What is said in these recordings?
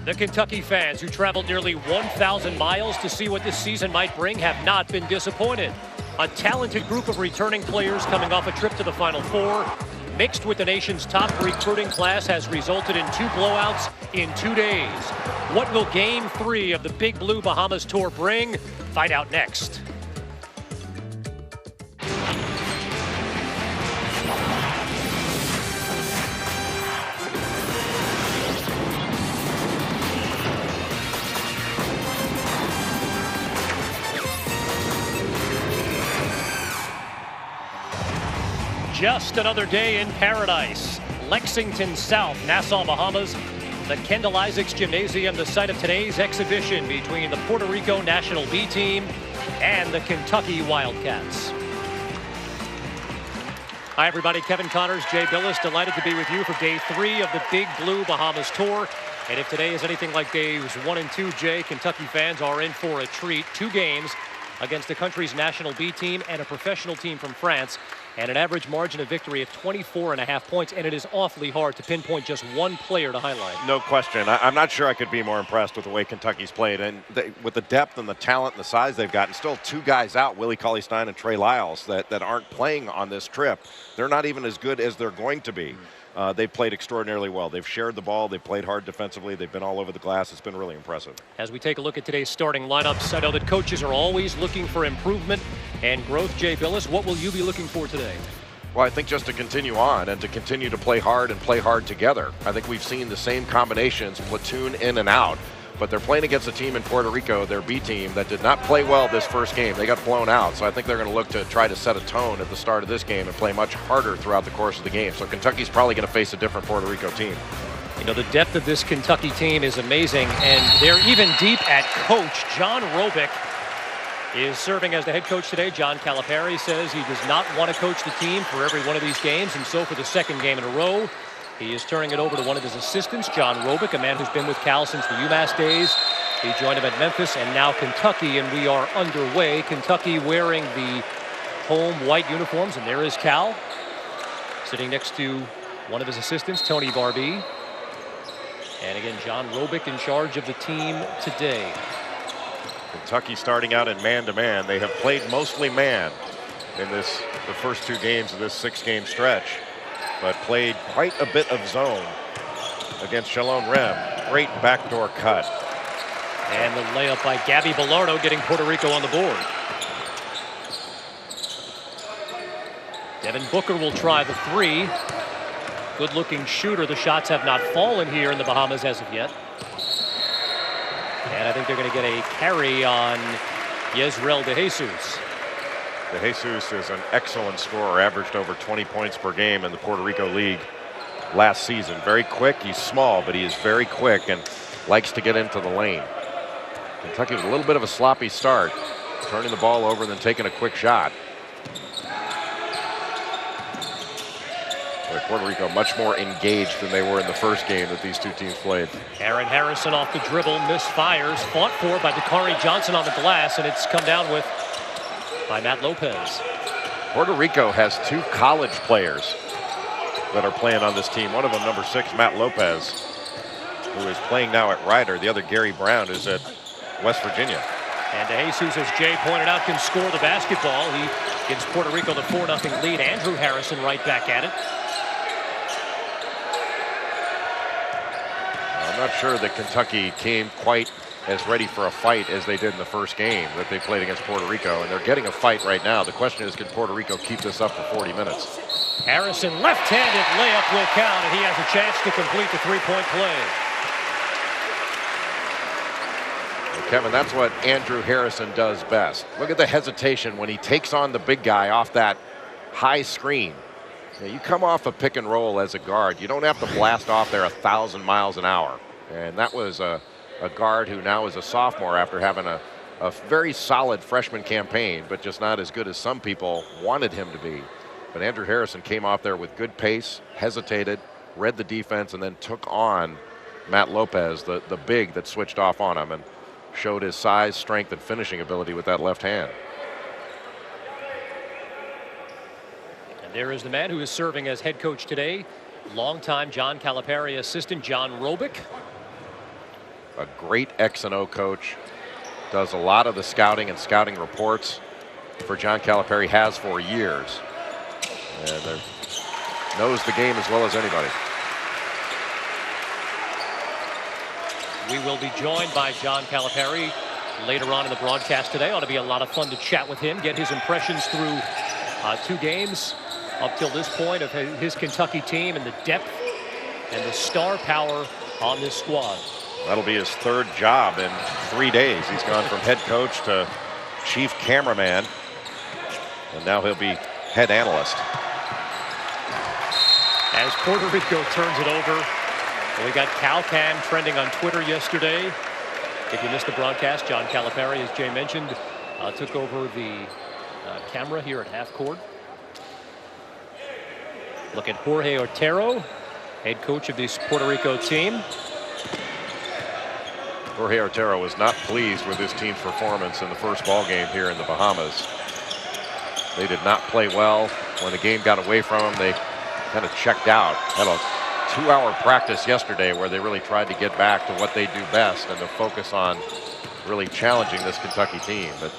The Kentucky fans who traveled nearly 1,000 miles to see what this season might bring have not been disappointed. A talented group of returning players coming off a trip to the Final Four, mixed with the nation's top recruiting class, has resulted in 2 blowouts in 2 days. What will Game 3 of the Big Blue Bahamas Tour bring? Find out next. Just another day in paradise. Lexington South, Nassau, Bahamas. The Kendall Isaacs Gymnasium, the site of today's exhibition between the Puerto Rico National B team and the Kentucky Wildcats. Hi everybody, Kevin Connors, Jay Billis, delighted to be with you for day 3 of the Big Blue Bahamas Tour. And if today is anything like days 1 and 2, Jay, Kentucky fans are in for a treat. 2 games against the country's national B team and a professional team from France, and an average margin of victory of 24.5 points, and it is awfully hard to pinpoint just one player to highlight. No question. I'm not sure I could be more impressed with the way Kentucky's played, and with the depth and the talent and the size they've got, and still 2 guys out, Willie Cauley-Stein and Trey Lyles, that aren't playing on this trip. They're not even as good as they're going to be. They've played extraordinarily well. They've shared the ball. They've played hard defensively. They've been all over the glass. It's been really impressive. As we take a look at today's starting lineups, I know that coaches are always looking for improvement and growth. Jay Billis, what will you be looking for today? Well, I think just to continue on and to continue to play hard and play hard together. I think we've seen the same combinations platoon in and out, but they're playing against a team in Puerto Rico, their B team, that did not play well this first game. They got blown out, so I think they're going to look to try to set a tone at the start of this game and play much harder throughout the course of the game. So Kentucky's probably going to face a different Puerto Rico team. You know, the depth of this Kentucky team is amazing, and they're even deep at coach. John Robick is serving as the head coach today. John Calipari says he does not want to coach the team for every one of these games, and so for the 2nd game in a row, he is turning it over to one of his assistants, John Robick, a man who's been with Cal since the UMass days. He joined him at Memphis and now Kentucky, and we are underway. Kentucky wearing the home white uniforms, and there is Cal sitting next to one of his assistants, Tony Barbee. And again, John Robick in charge of the team today. Kentucky starting out in man-to-man. They have played mostly man in the first 2 games of this 6-game stretch, but played quite a bit of zone against Shalom Rem. Great backdoor cut. And the layup by Gabby Bellardo, getting Puerto Rico on the board. Devin Booker will try the 3. Good-looking shooter. The shots have not fallen here in the Bahamas as of yet. And I think they're going to get a carry on Yesrel De Jesus. De Jesus is an excellent scorer, averaged over 20 points per game in the Puerto Rico League last season. Very quick. He's small, but he is very quick and likes to get into the lane. Kentucky with a little bit of a sloppy start, turning the ball over and then taking a quick shot. Puerto Rico much more engaged than they were in the first game that these 2 teams played. Aaron Harrison off the dribble, misfires, fought for by Dakari Johnson on the glass, and it's come down with by Matt Lopez. Puerto Rico has 2 college players that are playing on this team. One of them, number 6, Matt Lopez, who is playing now at Rider. The other, Gary Brown, is at West Virginia. And De Jesus, as Jay pointed out, can score the basketball. He gives Puerto Rico the 4-0 lead. Andrew Harrison right back at it. I'm not sure that Kentucky came quite as ready for a fight as they did in the first game that they played against Puerto Rico, and they're getting a fight right now. The question is, can Puerto Rico keep this up for 40 minutes? Harrison, left-handed layup will count, and he has a chance to complete the 3-point play. Well, Kevin, that's what Andrew Harrison does best. Look at the hesitation when he takes on the big guy off that high screen. You come off a pick and roll as a guard. You don't have to blast off there 1,000 miles an hour. And that was a guard who now is a sophomore after having a very solid freshman campaign, but just not as good as some people wanted him to be. But Andrew Harrison came off there with good pace, hesitated, read the defense, and then took on Matt Lopez, the big that switched off on him, and showed his size, strength, and finishing ability with that left hand. There is the man who is serving as head coach today, longtime John Calipari assistant John Robick. a great X and O coach. Does a lot of the scouting and scouting reports for John Calipari, has for years. And knows the game as well as anybody. We will be joined by John Calipari later on in the broadcast today. Ought to be a lot of fun to chat with him, get his impressions through 2 games up till this point of his Kentucky team and the depth and the star power on this squad. That'll be his 3rd job in 3 days. He's gone from head coach to chief cameraman, and now he'll be head analyst. As Puerto Rico turns it over, we got CalCam trending on Twitter yesterday. If you missed the broadcast, John Calipari, as Jay mentioned, took over the camera here at half court. Look at Jorge Otero, head coach of this Puerto Rico team. Jorge Otero was not pleased with his team's performance in the first ball game here in the Bahamas. They did not play well. When the game got away from them, they kind of checked out. Had a 2-hour practice yesterday where they really tried to get back to what they do best and to focus on really challenging this Kentucky team. But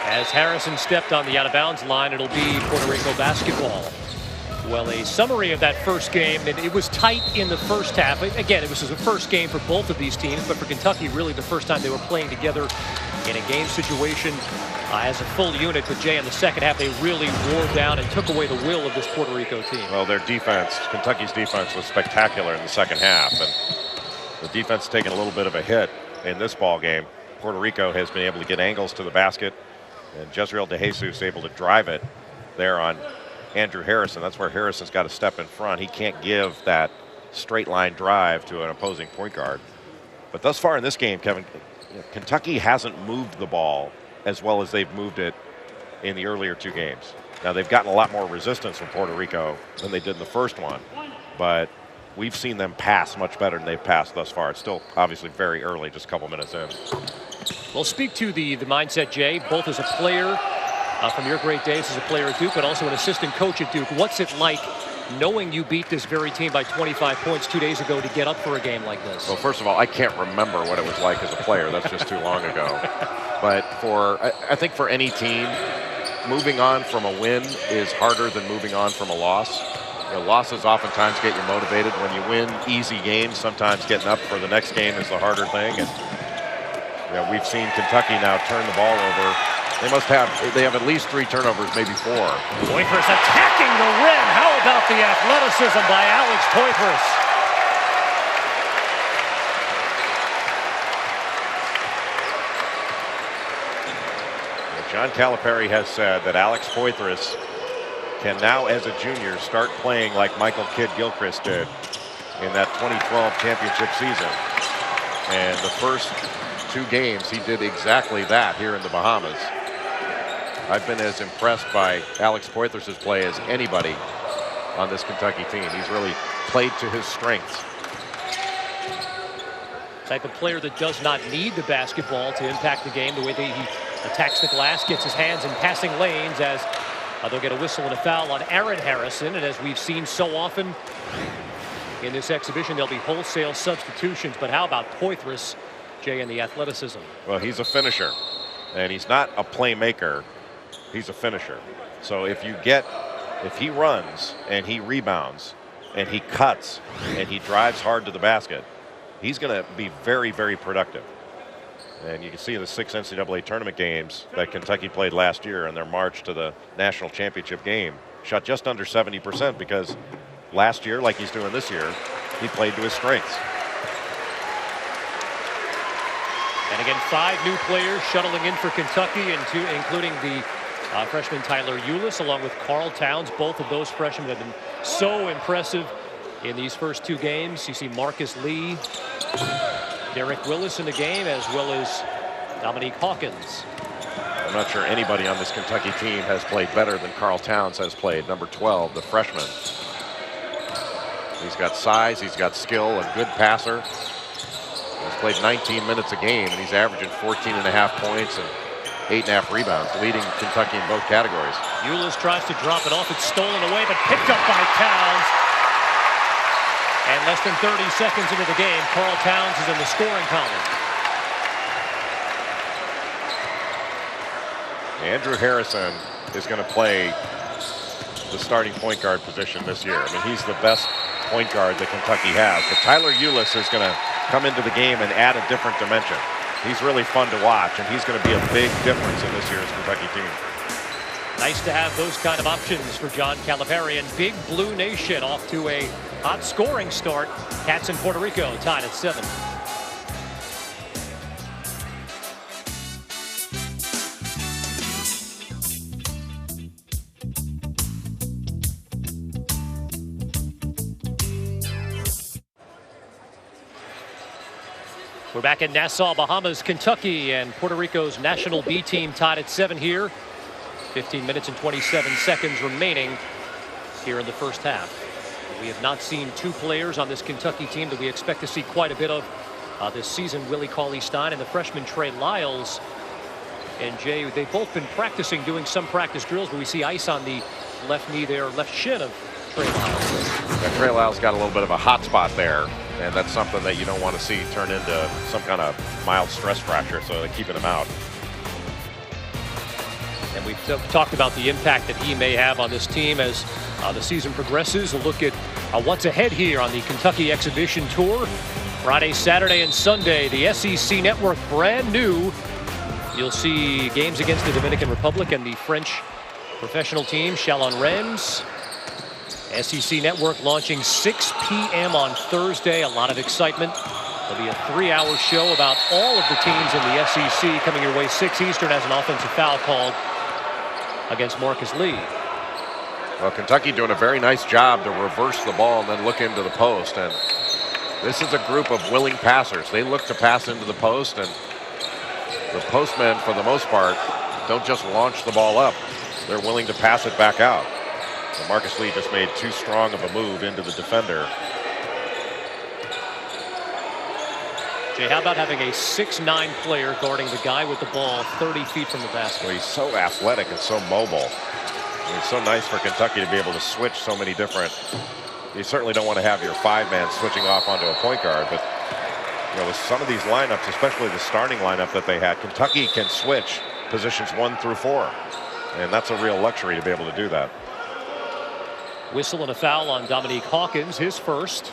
as Harrison stepped on the out-of-bounds line, it'll be Puerto Rico basketball. Well, a summary of that first game, and it was tight in the first half. Again, it was the first game for both of these teams, but for Kentucky, really the first time they were playing together in a game situation as a full unit. With Jay in the second half, they really wore down and took away the will of this Puerto Rico team. Well, their defense, Kentucky's defense, was spectacular in the second half, and the defense taking a little bit of a hit in this ball game. Puerto Rico has been able to get angles to the basket, and Jezreel De Jesus able to drive it there on Andrew Harrison. That's where Harrison's got to step in front. He can't give that straight line drive to an opposing point guard. But thus far in this game, Kevin, Kentucky hasn't moved the ball as well as they've moved it in the earlier 2 games. Now, they've gotten a lot more resistance from Puerto Rico than they did in the first one, but we've seen them pass much better than they've passed thus far. It's still obviously very early, just a couple minutes in. Well, speak to the mindset, Jay, both as a player from your great days as a player at Duke, but also an assistant coach at Duke. What's it like knowing you beat this very team by 25 points 2 days ago to get up for a game like this? Well, first of all, I can't remember what it was like as a player. That's just too long ago. But I think for any team, moving on from a win is harder than moving on from a loss. Losses oftentimes get you motivated. When you win easy games, sometimes getting up for the next game is the harder thing. And we've seen Kentucky now turn the ball over. They have at least 3 turnovers, maybe 4. Poitras attacking the rim. How about the athleticism by Alex Poitras? John Calipari has said that Alex Poitras can now, as a junior, start playing like Michael Kidd-Gilchrist did in that 2012 championship season. And the first 2 games, he did exactly that here in the Bahamas. I've been as impressed by Alex Poitras' play as anybody on this Kentucky team. He's really played to his strengths. Type of player that does not need the basketball to impact the game, the way that he attacks the glass, gets his hands in passing lanes, as they'll get a whistle and a foul on Aaron Harrison. And as we've seen so often in this exhibition, there'll be wholesale substitutions. But how about Poitras, Jay, and the athleticism? Well, he's a finisher, and he's not a playmaker. He's a finisher. So if he runs and he rebounds and he cuts and he drives hard to the basket, he's going to be very, very productive. And you can see in the 6 NCAA tournament games that Kentucky played last year in their march to the national championship game, shot just under 70%, because last year, like he's doing this year, he played to his strengths. And again, 5 new players shuttling in for Kentucky, including the freshman Tyler Ulis, along with Carl Towns. Both of those freshmen have been so impressive in these first 2 games. You see Marcus Lee, Derek Willis in the game, as well as Dominique Hawkins. I'm not sure anybody on this Kentucky team has played better than Carl Towns has played, number 12, the freshman. He's got size, he's got skill, a good passer. He's played 19 minutes a game, and he's averaging 14.5 points and 8.5 rebounds, leading Kentucky in both categories. Ulis tries to drop it off. It's stolen away, but picked up by Towns. And And less than 30 seconds into the game, Karl Towns is in the scoring column. Andrew Harrison is going to play the starting point guard position this year. I mean, he's the best point guard that Kentucky has. But Tyler Ulis is going to come into the game and add a different dimension. He's really fun to watch, and he's going to be a big difference in this year's Kentucky team. Nice to have those kind of options for John Calipari. And Big Blue Nation off to a hot scoring start. Cats in Puerto Rico tied at 7. We're back in Nassau, Bahamas, Kentucky, and Puerto Rico's national B team tied at 7 here. 15 minutes and 27 seconds remaining here in the first half. We have not seen two players on this Kentucky team that we expect to see quite a bit of this season. Willie Cauley-Stein and the freshman Trey Lyles. And Jay, they've both been practicing, doing some practice drills, but we see ice on the left knee there, left shin of Trey Lyles. Yeah, Trey Lyles got a little bit of a hot spot there, and that's something that you don't want to see turn into some kind of mild stress fracture, so they're keeping him out. And we've talked about the impact that he may have on this team as the season progresses. A look at what's ahead here on the Kentucky Exhibition Tour. Friday, Saturday, and Sunday, the SEC Network brand new. You'll see games against the Dominican Republic and the French professional team, Chalon-Rennes. SEC Network launching 6 p.m. on Thursday. A lot of excitement. There'll be a 3-hour show about all of the teams in the SEC coming your way. 6 Eastern as an offensive foul called against Marcus Lee. Well, Kentucky doing a very nice job to reverse the ball and then look into the post. And this is a group of willing passers. They look to pass into the post, and the postmen, for the most part, don't just launch the ball up. They're willing to pass it back out. So Marcus Lee just made too strong of a move into the defender. Jay, how about having a 6'9" player guarding the guy with the ball 30 feet from the basket? Well, he's so athletic and so mobile. I mean, it's so nice for Kentucky to be able to switch so many different. You certainly don't want to have your 5-man switching off onto a point guard, but you know, with some of these lineups, especially the starting lineup that they had, Kentucky can switch positions 1 through 4, and that's a real luxury to be able to do that. Whistle and a foul on Dominique Hawkins, his first.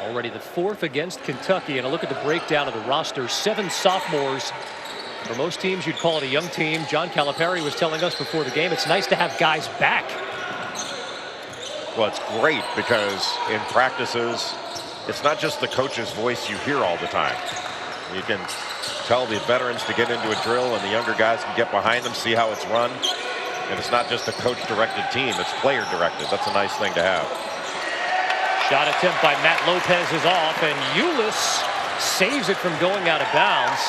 Already the 4th against Kentucky. And a look at the breakdown of the roster. 7 sophomores. For most teams, you'd call it a young team. John Calipari was telling us before the game, it's nice to have guys back. Well, it's great because in practices, it's not just the coach's voice you hear all the time. You can tell the veterans to get into a drill, and the younger guys can get behind them, see how it's run. And it's not just a coach-directed team, it's player-directed. That's a nice thing to have. Shot attempt by Matt Lopez is off, and Ulis saves it from going out of bounds.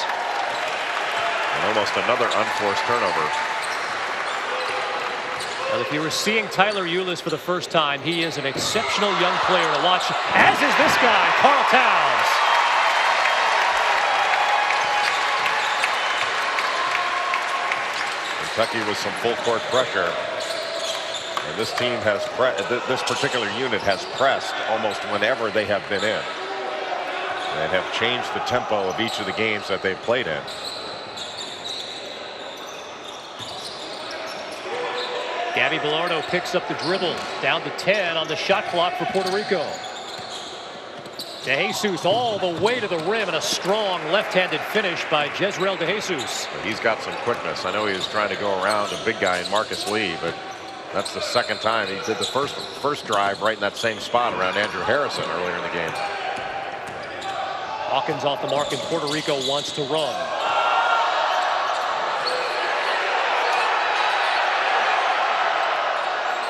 And almost another unforced turnover. Well, if you were seeing Tyler Ulis for the first time, he is an exceptional young player to watch, as is this guy, Karl Towns. Kentucky with some full court pressure. And this team has, this particular unit has pressed almost whenever they have been in. And have changed the tempo of each of the games that they've played in. Gabby Bilardo picks up the dribble, down to 10 on the shot clock for Puerto Rico. DeJesus all the way to the rim, and a strong left-handed finish by Jezreel DeJesus. He's got some quickness. I know he was trying to go around a big guy in Marcus Lee, but that's the second time. He did the first drive right in that same spot around Andrew Harrison earlier in the game. Hawkins off the mark, and Puerto Rico wants to run.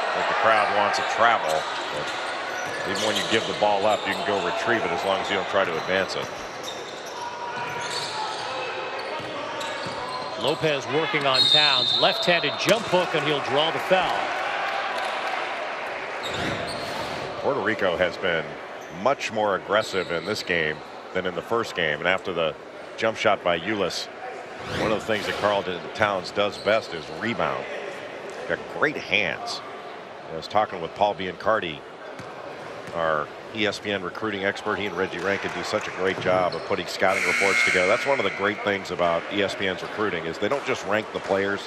I think the crowd wants to travel. Even when you give the ball up, you can go retrieve it as long as you don't try to advance it. Lopez working on Towns. Left-handed jump hook, and he'll draw the foul. Puerto Rico has been much more aggressive in this game than in the first game. And after the jump shot by Ulis, one of the things that Karl Towns does best is rebound. Got great hands. I was talking with Paul Biancardi, our ESPN recruiting expert. He and Reggie Rankin do such a great job of putting scouting reports together. That's one of the great things about ESPN's recruiting is they don't just rank the players.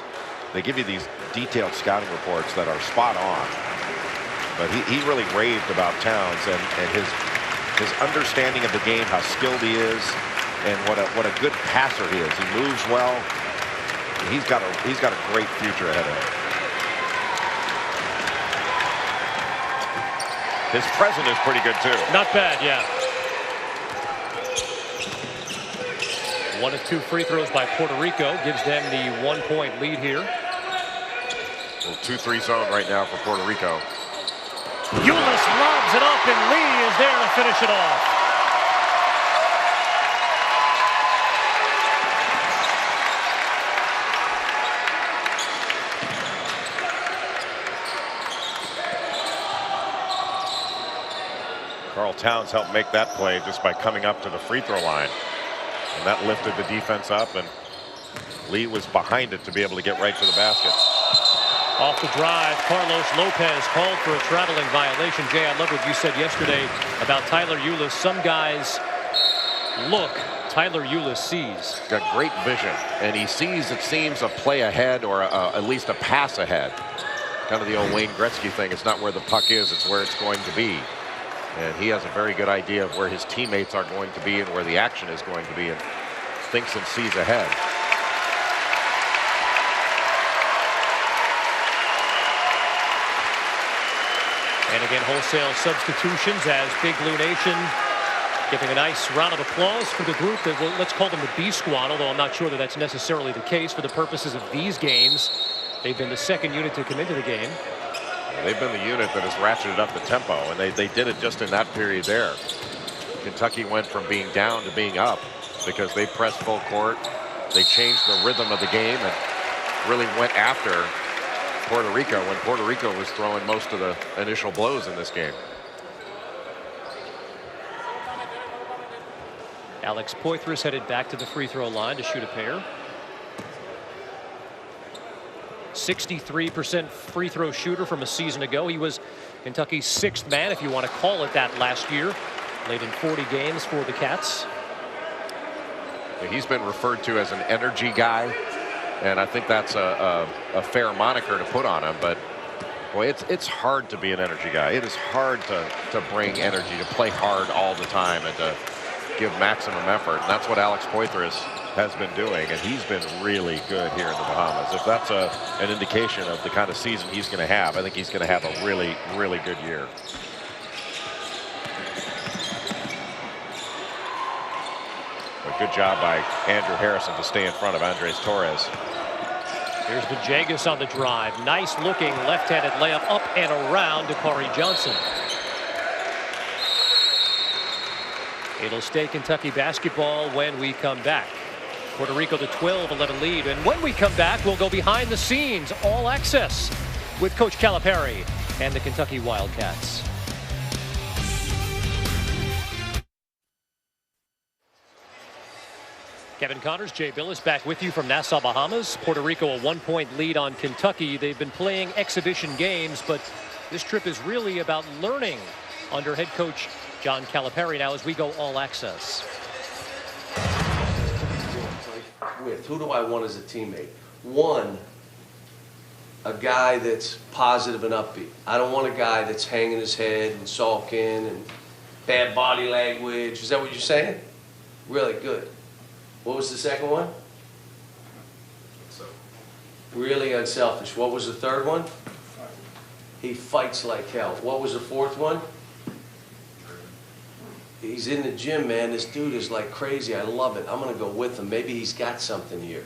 They give you these detailed scouting reports that are spot on. But he really raved about Towns and his understanding of the game, how skilled he is, and what a good passer he is. He moves well. He's got a great future ahead of him. His present is pretty good too. Not bad, yeah. 1 of 2 free throws by Puerto Rico gives them the 1-point lead here. Little 2-3 zone right now for Puerto Rico. Ulis lobs it up, and Lee is there to finish it off. Karl Towns helped make that play just by coming up to the free throw line. And that lifted the defense up, and Lee was behind it to be able to get right to the basket. Off the drive, Carlos Lopez called for a traveling violation. Jay, I love what you said yesterday about Tyler Ulis. Some guys look, Tyler Ulis sees. Got great vision, and he sees, it seems, a play ahead or at least a pass ahead. Kind of the old Wayne Gretzky thing. It's not where the puck is, it's where it's going to be. And he has a very good idea of where his teammates are going to be and where the action is going to be, and thinks and sees ahead. And again, wholesale substitutions as Big Blue Nation giving a nice round of applause for the group that, well, let's call them the B squad, although I'm not sure that that's necessarily the case for the purposes of these games. They've been the second unit to come into the game. They've been the unit that has ratcheted up the tempo, and they did it just in that period there. Kentucky went from being down to being up because they pressed full court. They changed the rhythm of the game and really went after Puerto Rico when Puerto Rico was throwing most of the initial blows in this game. Alex Poitras headed back to the free throw line to shoot a pair. 63% free throw shooter from a season ago. He was Kentucky's 6th man, if you want to call it that, last year. Played in 40 games for the Cats. He's been referred to as an energy guy, and I think that's a fair moniker to put on him. But boy, it's hard to be an energy guy. It is hard to bring energy, to play hard all the time, and to give maximum effort. And that's what Alex Poitras has been doing, and he's been really good here in the Bahamas. If that's an indication of the kind of season he's going to have, I think he's going to have a really, really good year. A good job by Andrew Harrison to stay in front of Andres Torres. Here's Vajegas on the drive. Nice looking left-handed layup up and around to Corey Johnson. It'll stay Kentucky basketball when we come back. Puerto Rico the 12-11 lead, and when we come back, we'll go behind the scenes, all access with Coach Calipari and the Kentucky Wildcats. Kevin Connors, Jay Billis back with you from Nassau, Bahamas. Puerto Rico a 1-point lead on Kentucky. They've been playing exhibition games, but this trip is really about learning under head coach John Calipari now as we go all access. Who do I want as a teammate? One, a guy that's positive and upbeat. I don't want a guy that's hanging his head and sulking and bad body language. Is that what you're saying? Really good. What was the second one? Really unselfish. What was the third one? He fights like hell. What was the fourth one? He's in the gym, man. This dude is like crazy. I love it. I'm going to go with him. Maybe he's got something here.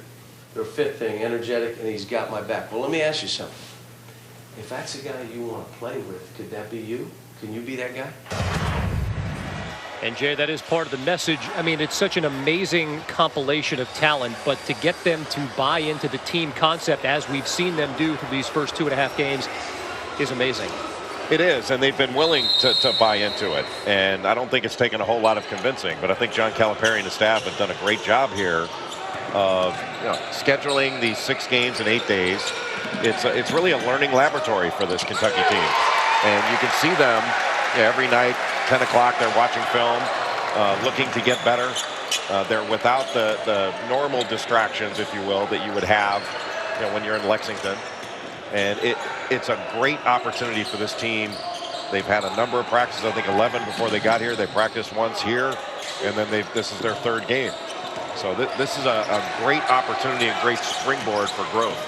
The fifth thing, energetic, and he's got my back. Well, let me ask you something. If that's the guy you want to play with, could that be you? Can you be that guy? And Jay, that is part of the message. I mean, it's such an amazing compilation of talent, but to get them to buy into the team concept as we've seen them do through these first 2.5 games is amazing. It is, and they've been willing to buy into it. And I don't think it's taken a whole lot of convincing, but I think John Calipari and his staff have done a great job here of scheduling these 6 games in 8 days. It's really a learning laboratory for this Kentucky team. And you can see them every night 10 o'clock, they're watching film, looking to get better. They're without the normal distractions, if you will, that you would have, when you're in Lexington. And it's a great opportunity for this team. They've had a number of practices, I think 11 before they got here. They practiced once here, and then this is their third game. So this is a great opportunity and great springboard for growth.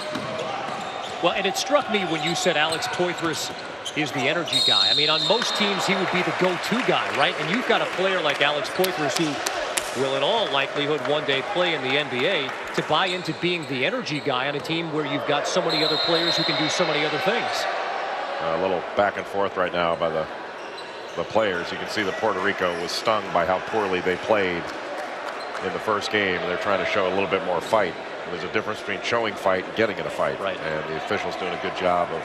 Well, and it struck me when you said Alex Poitras is the energy guy. I mean, on most teams, he would be the go-to guy, right? And you've got a player like Alex Poitras who will in all likelihood one day play in the NBA, to buy into being the energy guy on a team where you've got so many other players who can do so many other things. A little back and forth right now by the players. You can see that Puerto Rico was stung by how poorly they played in the first game. They're trying to show a little bit more fight. There's a difference between showing fight and getting in a fight. Right. And the officials doing a good job of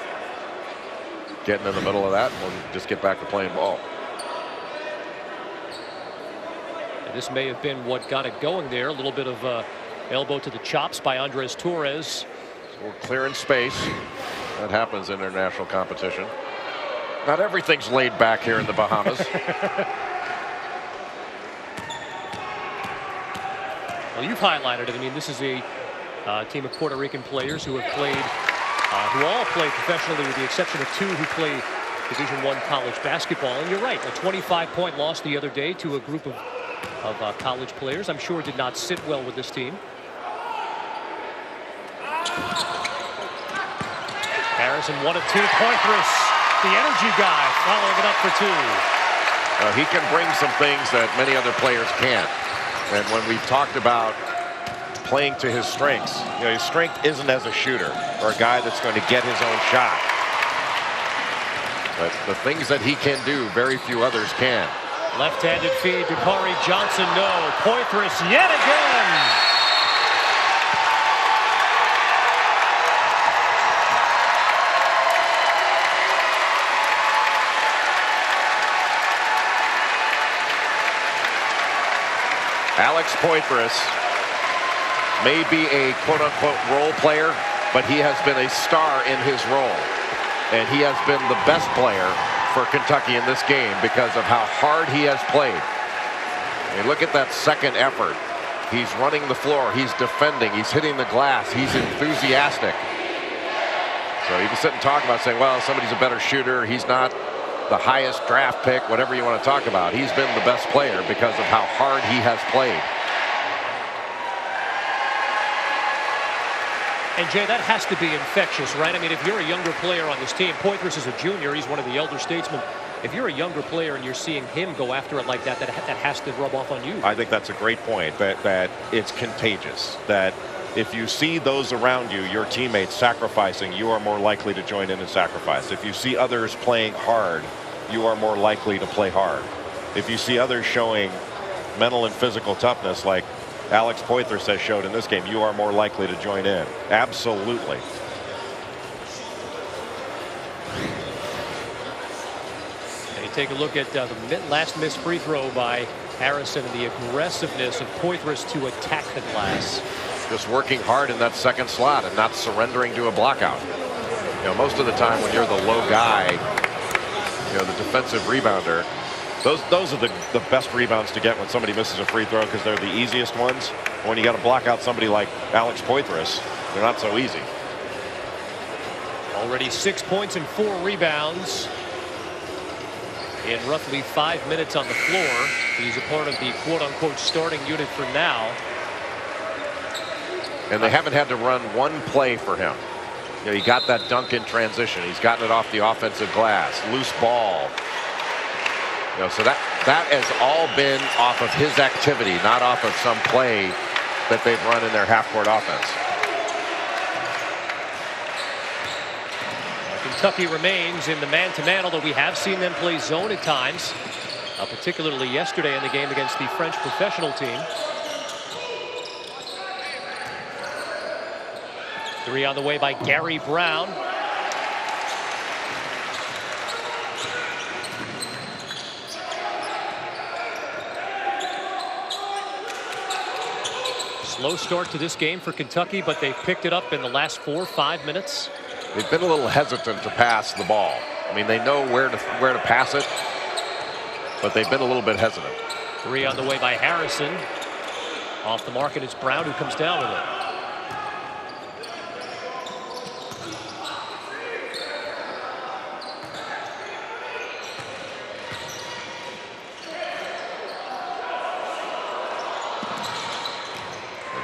getting in the middle of that, and we'll just get back to playing ball. And this may have been what got it going there. A little bit of elbow to the chops by Andres Torres. So we're clearing space. That happens in international competition. Not everything's laid back here in the Bahamas. Well, you've highlighted it. I mean, this is a team of Puerto Rican players who have played, who all play professionally, with the exception of two who play Division I college basketball. And you're right, a 25-point loss the other day to a group of college players, I'm sure did not sit well with this team. Harrison, 1 of 2. Poitras, the energy guy, following it up for 2. He can bring some things that many other players can't. And when we've talked about playing to his strengths, his strength isn't as a shooter or a guy that's going to get his own shot. But the things that he can do, very few others can. Left-handed feed to Corey Johnson, no. Poitras yet again. Alex Poitras may be a quote-unquote role player, but he has been a star in his role. And he has been the best player for Kentucky in this game because of how hard he has played. I mean, look at that second effort. He's running the floor. He's defending. He's hitting the glass. He's enthusiastic. So you can sit and talk about saying, well, somebody's a better shooter. He's not the highest draft pick, whatever you want to talk about. He's been the best player because of how hard he has played. And Jay, that has to be infectious, right? I mean, if you're a younger player on this team, Poitras is a junior, he's one of the elder statesmen. If you're a younger player and you're seeing him go after it like that, that has to rub off on you. I think that's a great point, that it's contagious, that if you see those around you, your teammates sacrificing, you are more likely to join in and sacrifice. If you see others playing hard, you are more likely to play hard. If you see others showing mental and physical toughness like Alex Poitras has showed in this game, you are more likely to join in. Absolutely. And you take a look at the last missed free throw by Harrison and the aggressiveness of Poitras to attack the glass. Just working hard in that second slot and not surrendering to a blockout. Most of the time when you're the low guy, the defensive rebounder, those are the best rebounds to get when somebody misses a free throw because they're the easiest ones. When you got to block out somebody like Alex Poitras, they're not so easy. Already 6 points and 4 rebounds in roughly 5 minutes on the floor. He's a part of the quote-unquote starting unit for now. And they haven't had to run one play for him. He got that dunk in transition. He's gotten it off the offensive glass. Loose ball. So that has all been off of his activity, not off of some play that they've run in their half-court offense. Kentucky remains in the man-to-man, although we have seen them play zone at times, particularly yesterday in the game against the French professional team. 3 on the way by Gary Brown. Slow start to this game for Kentucky, but they picked it up in the last 4 or 5 minutes. They've been a little hesitant to pass the ball. I mean, they know where to pass it. but they've been a little bit hesitant. 3 on the way by Harrison. Off the mark, and it's Brown who comes down with it.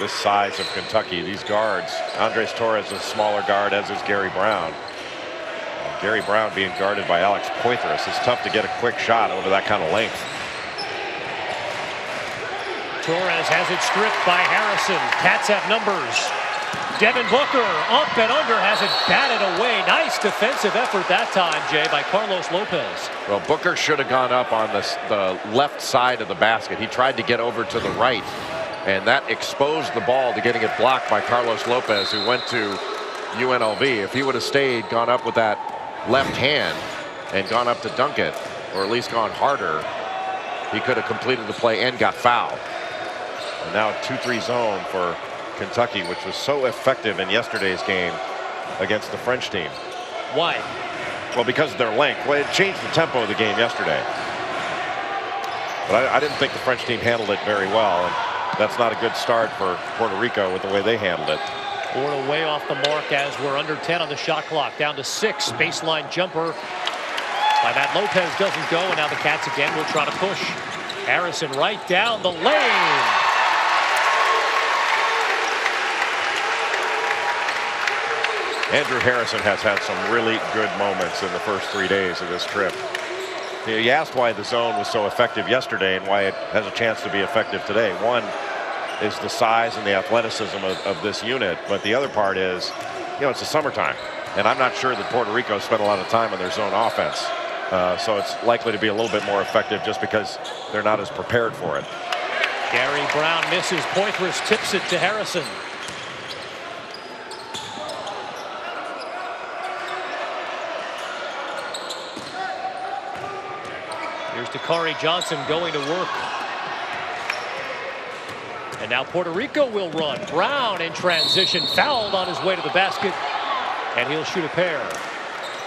This size of Kentucky, these guards. Andres Torres is a smaller guard, as is Gary Brown. Gary Brown being guarded by Alex Poitras. It's tough to get a quick shot over that kind of length. Torres has it stripped by Harrison. Cats have numbers. Devin Booker up and under, has it batted away. Nice defensive effort that time, Jay, by Carlos Lopez. Well, Booker should have gone up on the left side of the basket. He tried to get over to the right, and that exposed the ball to getting it blocked by Carlos Lopez, who went to UNLV. If he would have stayed, gone up with that left hand and gone up to dunk it, or at least gone harder, he could have completed the play and got fouled. And now a 2-3 zone for Kentucky, which was so effective in yesterday's game against the French team. Why? Well, because of their length. Well, it changed the tempo of the game yesterday. But I didn't think the French team handled it very well, and that's not a good start for Puerto Rico with the way they handled it. Puerto way off the mark as we're under 10 on the shot clock. Down to 6. Baseline jumper by Matt Lopez doesn't go, and now the Cats again will try to push. Harrison right down the lane. Andrew Harrison has had some really good moments in the first 3 days of this trip. You asked why the zone was so effective yesterday and why it has a chance to be effective today. One is the size and the athleticism of this unit, but the other part is, it's the summertime, and I'm not sure that Puerto Rico spent a lot of time on their zone offense, so it's likely to be a little bit more effective just because they're not as prepared for it. Gary Brown misses. Poitras tips it to Harrison. Here's Dakari Johnson going to work. And now Puerto Rico will run. Brown in transition, fouled on his way to the basket, and he'll shoot a pair.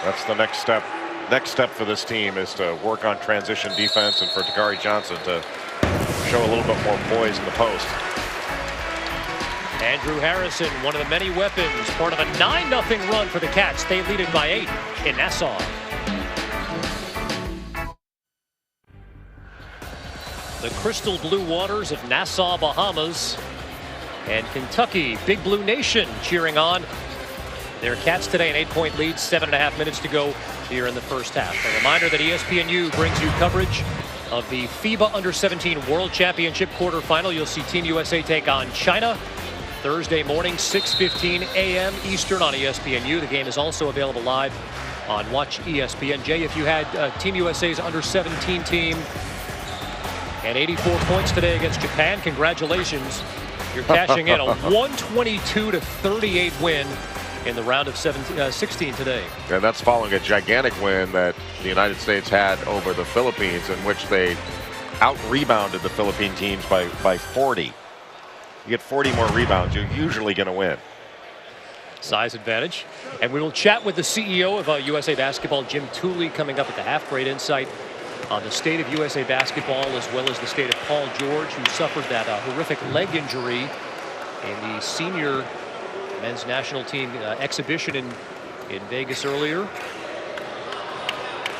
That's the next step. Next step for this team is to work on transition defense, and for Dakari Johnson to show a little bit more poise in the post. Andrew Harrison, one of the many weapons, part of a 9-0 run for the Cats. They lead it by 8 in Nassau. The crystal blue waters of Nassau, Bahamas, and Kentucky, Big Blue Nation, cheering on their Cats today. An 8-point lead, 7.5 minutes to go here in the first half. A reminder that ESPNU brings you coverage of the FIBA Under-17 World Championship quarterfinal. You'll see Team USA take on China Thursday morning, 6:15 a.m. Eastern on ESPNU. The game is also available live on Watch ESPN. Jay, if you had Team USA's Under-17 team and 84 points today against Japan, congratulations. You're cashing in a 122-38 win in the round of 16 today. And that's following a gigantic win that the United States had over the Philippines, in which they out-rebounded the Philippine teams by 40. You get 40 more rebounds, you're usually going to win. Size advantage. And we will chat with the CEO of USA Basketball, Jim Tooley, coming up at the half. Great insight on the state of USA Basketball, as well as the state of Paul George, who suffered that horrific leg injury in the senior men's national team exhibition in Vegas earlier.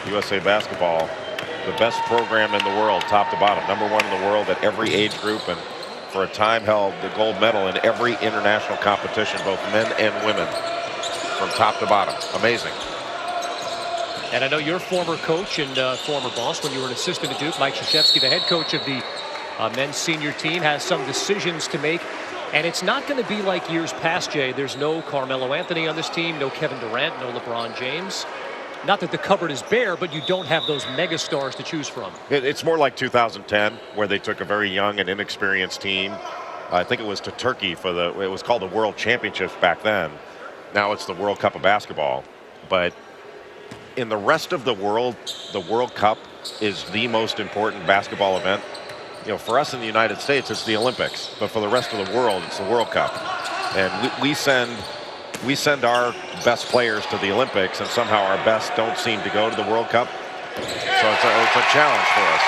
USA Basketball, the best program in the world, top to bottom, #1 in the world at every age group, and for a time held the gold medal in every international competition, both men and women, from top to bottom. Amazing. And I know your former coach and former boss, when you were an assistant at Duke, Mike Krzyzewski, the head coach of the men's senior team, has some decisions to make. And it's not going to be like years past, Jay. There's no Carmelo Anthony on this team, no Kevin Durant, no LeBron James. Not that the cupboard is bare, but you don't have those megastars to choose from. It's more like 2010, where they took a very young and inexperienced team. I think it was to Turkey for it was called the World Championships back then. Now it's the World Cup of basketball. But in the rest of the World Cup is the most important basketball event. For us in the United States, it's the Olympics, but for the rest of the world, it's the World Cup. And we send our best players to the Olympics, and somehow our best don't seem to go to the World Cup. So it's a challenge for us.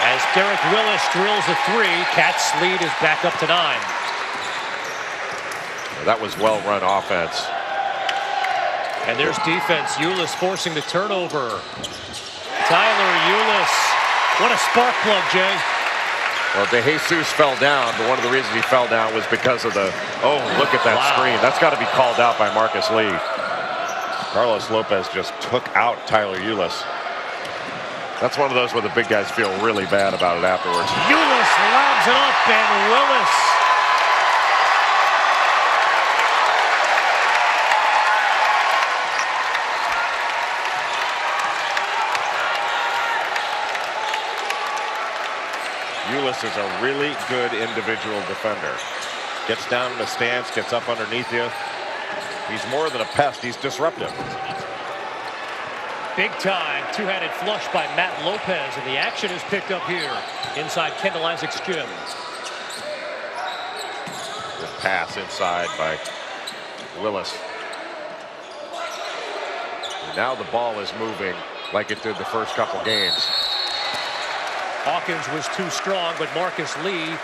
As Derek Willis drills a three, Cats lead is back up to 9. That was well-run offense. And there's defense. Ulis forcing the turnover. Tyler Ulis. What a spark plug, Jay. Well, De Jesus fell down, but one of the reasons he fell down was because of the, oh, look at that screen. That's got to be called out by Marcus Lee. Carlos Lopez just took out Tyler Ulis. That's one of those where the big guys feel really bad about it afterwards. Ulis lobs it up, and Willis. Ulis is a really good individual defender. Gets down in the stance, gets up underneath you. He's more than a pest, he's disruptive. Big time two-handed flush by Matt Lopez, and the action is picked up here inside Kendall Isaac's gym. Good pass inside by Willis. And now the ball is moving like it did the first couple games. Hawkins was too strong, but Marcus Lee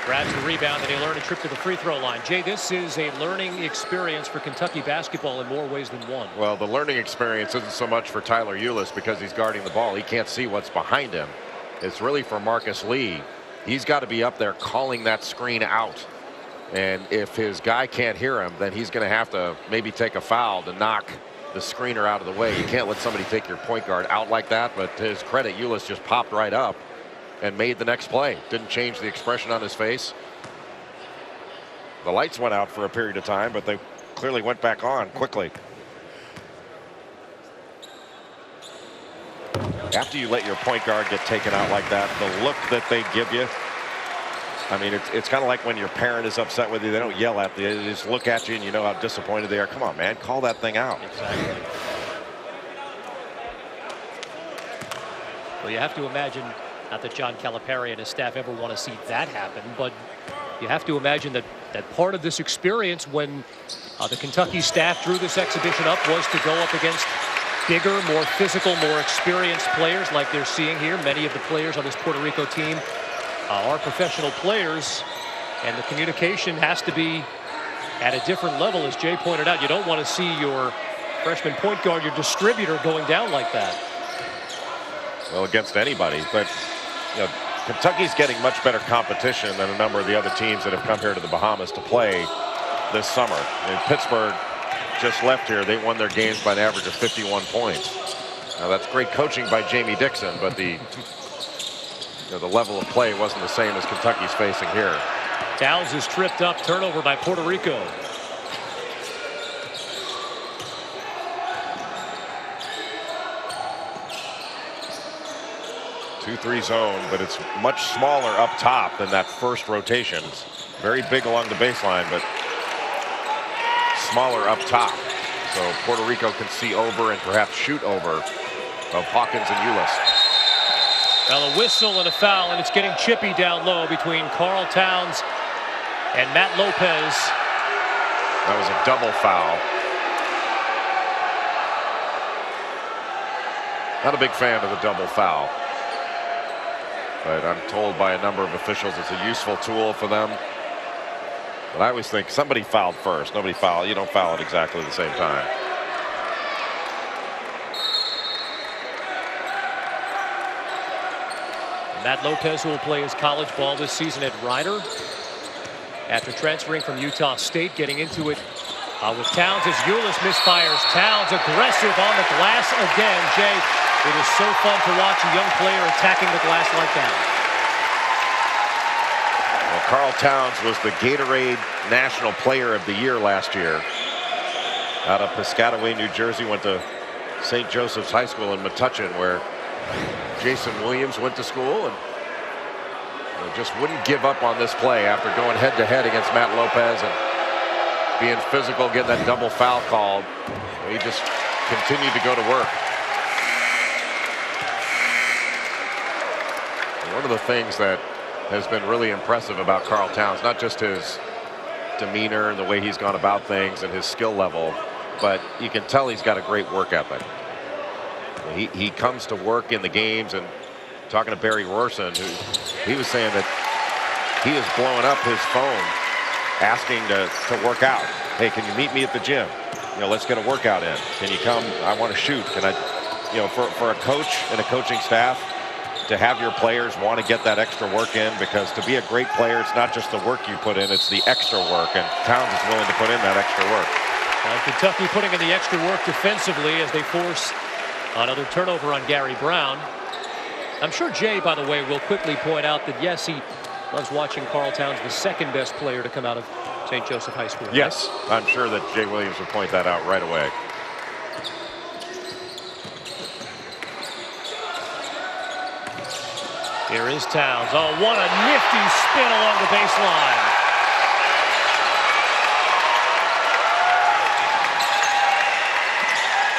grabs the rebound, and he'll earn a trip to the free throw line. Jay, this is a learning experience for Kentucky basketball in more ways than one. Well, the learning experience isn't so much for Tyler Ulis because he's guarding the ball. He can't see what's behind him. It's really for Marcus Lee. He's got to be up there calling that screen out. And if his guy can't hear him, then he's going to have to maybe take a foul to knock the screener out of the way. You can't let somebody take your point guard out like that. But to his credit, Ulis just popped right up and made the next play. Didn't change the expression on his face. The lights went out for a period of time, but they clearly went back on quickly. After you let your point guard get taken out like that, the look that they give you, I mean, it's kind of like when your parent is upset with you. They don't yell at you. They just look at you and you know how disappointed they are. Come on, man, call that thing out. Exactly. Well, you have to imagine, not that John Calipari and his staff ever want to see that happen, but you have to imagine that part of this experience when the Kentucky staff drew this exhibition up was to go up against bigger, more physical, more experienced players like they're seeing here. Many of the players on this Puerto Rico team are professional players, and the communication has to be at a different level. As Jay pointed out, you don't want to see your freshman point guard, your distributor, going down like that. Well, against anybody, but you know, Kentucky's getting much better competition than a number of the other teams that have come here to the Bahamas to play this summer. And Pittsburgh just left here. They won their games by an average of 51 points. Now that's great coaching by Jamie Dixon, but the level of play wasn't the same as Kentucky's facing here. Towns is tripped up, turnover by Puerto Rico. 2-3 zone, but it's much smaller up top than that first rotation. It's very big along the baseline, but smaller up top. So Puerto Rico can see over and perhaps shoot over of Hawkins and Ulis. Well, a whistle and a foul, and it's getting chippy down low between Carl Towns and Matt Lopez. That was a double foul. Not a big fan of the double foul, but I'm told by a number of officials it's a useful tool for them. But I always think somebody fouled first. Nobody fouled. You don't foul at exactly the same time. Matt Lopez will play his college ball this season at Rider after transferring from Utah State, getting into it with Towns as Ulis misfires. Towns aggressive on the glass again. Jay, it is so fun to watch a young player attacking the glass like that. Well, Carl Towns was the Gatorade National Player of the Year last year. Out of Piscataway, New Jersey, went to St. Joseph's High School in Metuchen, where Jason Williams went to school, and just wouldn't give up on this play after going head-to-head against Matt Lopez and being physical, getting that double foul called. He just continued to go to work. One of the things that has been really impressive about Carl Towns, not just his demeanor and the way he's gone about things and his skill level, but you can tell he's got a great work ethic. He comes to work in the games, and talking to Barry Rorson, who he was saying that he is blowing up his phone asking to work out. Hey, can you meet me at the gym? You know, let's get a workout in. Can you come? I want to shoot. Can I, you know, for a coach and a coaching staff to have your players want to get that extra work in, because to be a great player, it's not just the work you put in, it's the extra work, and Towns is willing to put in that extra work. Well, Kentucky putting in the extra work defensively as they force another turnover on Gary Brown. I'm sure Jay, by the way, will quickly point out that, yes, he loves watching Karl Towns, the second best player to come out of St. Joseph High School. Yes, right? I'm sure that Jay Williams would point that out right away. Here is Towns. Oh, what a nifty spin along the baseline.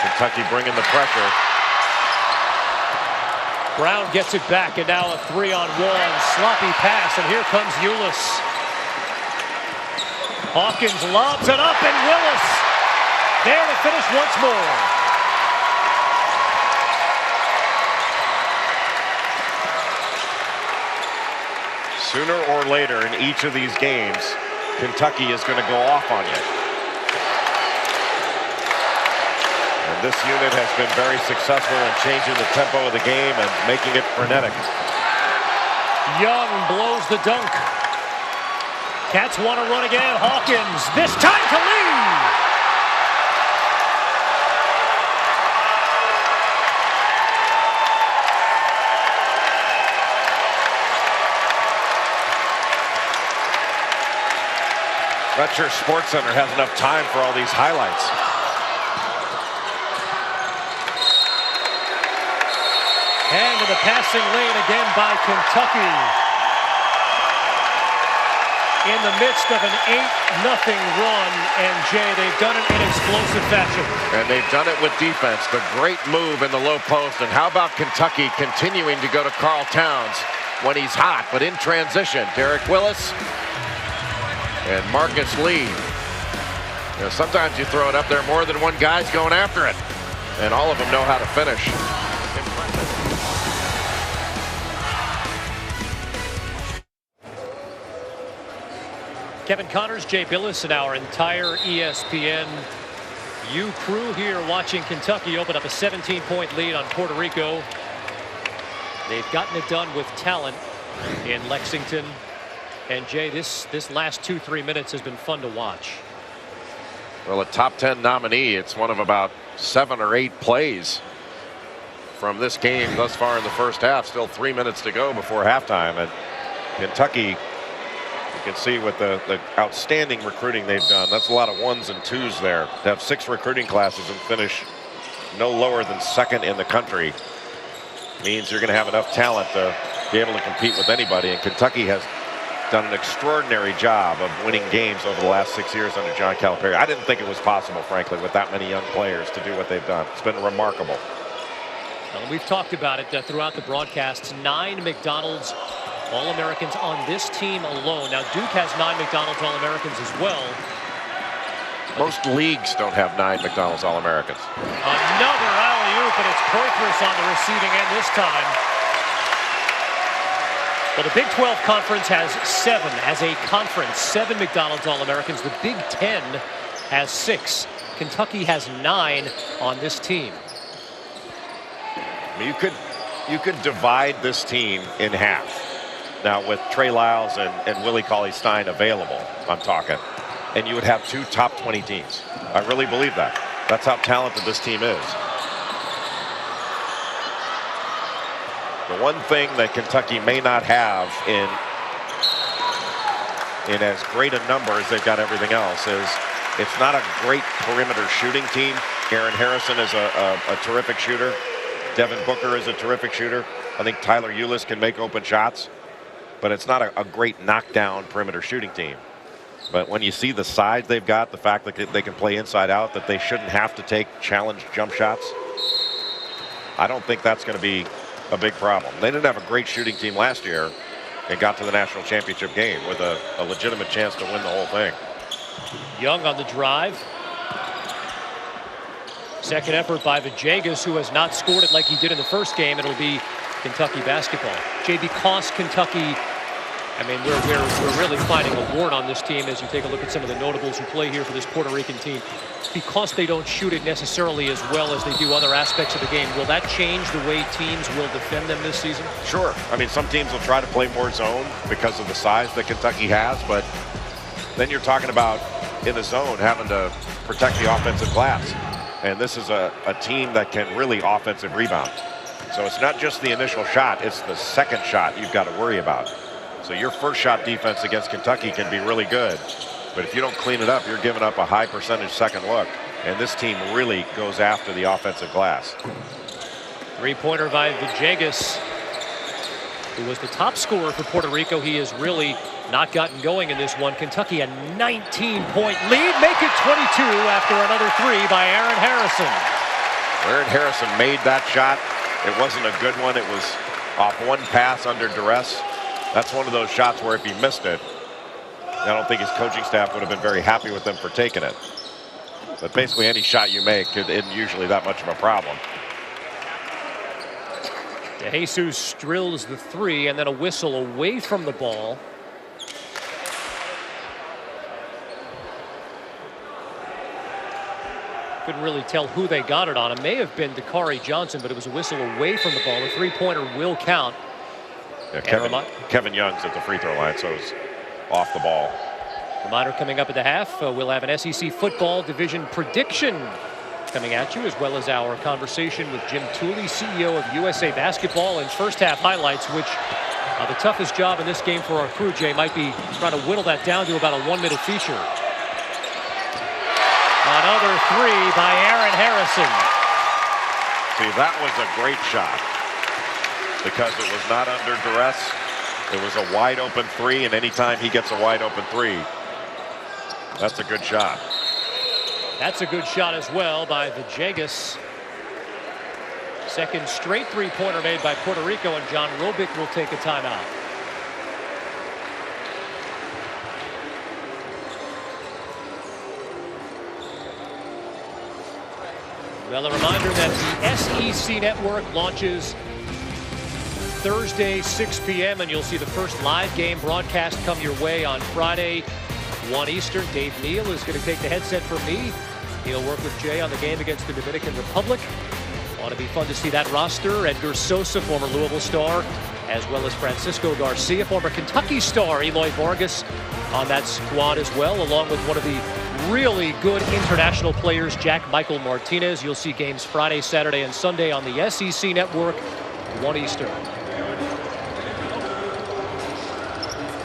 Kentucky bringing the pressure. Brown gets it back, and now a 3-on-1 sloppy pass, and here comes Ulis. Hawkins lobs it up, and Willis there to finish once more. Sooner or later in each of these games, Kentucky is going to go off on you. And this unit has been very successful in changing the tempo of the game and making it frenetic. Young blows the dunk. Cats want to run again. Hawkins, this time to lead. Not sure SportsCenter has enough time for all these highlights. And to the passing lane again by Kentucky. In the midst of an 8-0 run, and Jay, they've done it in explosive fashion. And they've done it with defense. The great move in the low post. And how about Kentucky continuing to go to Karl Towns when he's hot, but in transition. Derek Willis and Marcus Lee. You know, sometimes you throw it up there, more than one guy's going after it. And all of them know how to finish. Kevin Connors, Jay Billis, and our entire ESPN U crew here watching Kentucky open up a 17-point lead on Puerto Rico. They've gotten it done with talent in Lexington. And Jay, this last 2-3 minutes has been fun to watch. Well, a top 10 nominee. It's one of about 7 or 8 plays from this game thus far in the first half. Still 3 minutes to go before halftime. And Kentucky, you can see with the outstanding recruiting they've done. That's a lot of 1s and 2s there. To have 6 recruiting classes and finish no lower than 2nd in the country means you're going to have enough talent to be able to compete with anybody. And Kentucky has done an extraordinary job of winning games over the last 6 years under John Calipari. I didn't think it was possible, frankly, with that many young players to do what they've done. It's been remarkable. Well, we've talked about it throughout the broadcasts. 9 McDonald's All-Americans on this team alone. Now, Duke has 9 McDonald's All-Americans as well. Most leagues don't have 9 McDonald's All-Americans. Another alley-oop, and it's Poitras on the receiving end this time. Well, the Big 12 Conference has 7 as a conference, 7 McDonald's All-Americans. The Big 10 has 6. Kentucky has 9 on this team. You could divide this team in half. Now, with Trey Lyles and Willie Cauley-Stein available, I'm talking, and you would have 2 top 20 teams. I really believe that. That's how talented this team is. The one thing that Kentucky may not have in as great a number as they've got everything else is it's not a great perimeter shooting team. Aaron Harrison is a terrific shooter. Devin Booker is a terrific shooter. I think Tyler Ulis can make open shots, but it's not a great knockdown perimeter shooting team. But when you see the size they've got, the fact that they can play inside out, that they shouldn't have to take challenge jump shots, I don't think that's going to be a big problem. They didn't have a great shooting team last year and got to the national championship game with a legitimate chance to win the whole thing. Young on the drive. Second effort by Vajegas, who has not scored it like he did in the first game. It'll be Kentucky basketball. Jay, because Kentucky, I mean, we're really finding a wart on this team as you take a look at some of the notables who play here for this Puerto Rican team. Because they don't shoot it necessarily as well as they do other aspects of the game, will that change the way teams will defend them this season? Sure. I mean, some teams will try to play more zone because of the size that Kentucky has, but then you're talking about in the zone having to protect the offensive glass. And this is a team that can really offensive rebound. So it's not just the initial shot, it's the second shot you've got to worry about. So your first shot defense against Kentucky can be really good. But if you don't clean it up, you're giving up a high percentage second look. And this team really goes after the offensive glass. Three-pointer by Villegas, who was the top scorer for Puerto Rico. He has really not gotten going in this one. Kentucky a 19-point lead. Make it 22 after another three by Aaron Harrison. Aaron Harrison made that shot. It wasn't a good one. It was off one pass under duress. That's one of those shots where if he missed it, I don't think his coaching staff would have been very happy with him for taking it. But basically any shot you make isn't usually that much of a problem. Jesus drills the three and then a whistle away from the ball. Couldn't really tell who they got it on. It may have been Dakari Johnson, but it was a whistle away from the ball. The three-pointer will count. Yeah, Kevin Young's at the free throw line, so it's off the ball. Reminder coming up at the half. We'll have an SEC football division prediction coming at you, as well as our conversation with Jim Tooley, CEO of USA Basketball, and first half highlights, which the toughest job in this game for our crew, Jay, might be trying to whittle that down to about a 1-minute feature. Another three by Aaron Harrison. See, that was a great shot because it was not under duress. It was a wide open three, and anytime he gets a wide open three, that's a good shot. That's a good shot as well by Villegas. Second straight three-pointer made by Puerto Rico, and John Robic will take a timeout. Well, a reminder that the SEC Network launches Thursday, 6 p.m., and you'll see the first live game broadcast come your way on Friday, 1 Eastern. Dave Neal is going to take the headset from me. He'll work with Jay on the game against the Dominican Republic. Ought to be fun to see that roster. Edgar Sosa, former Louisville star, as well as Francisco Garcia, former Kentucky star, Eloy Vargas on that squad as well, along with one of the really good international players, Jack Michael Martinez. You'll see games Friday, Saturday, and Sunday on the SEC Network, 1 Eastern.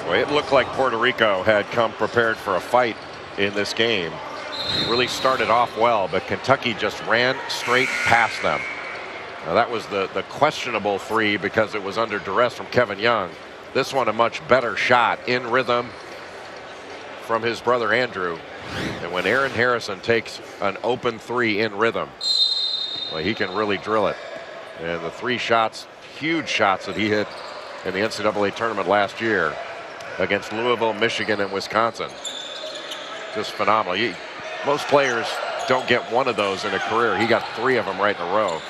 Well, it looked like Puerto Rico had come prepared for a fight in this game. Really started off well, but Kentucky just ran straight past them. Now, that was the questionable three because it was under duress from Kevin Young. This one a much better shot in rhythm from his brother Andrew. And when Aaron Harrison takes an open three in rhythm, well, he can really drill it. And the three shots, huge shots that he hit in the NCAA tournament last year against Louisville, Michigan, and Wisconsin. Just phenomenal. Most players don't get one of those in a career. He got three of them right in a row.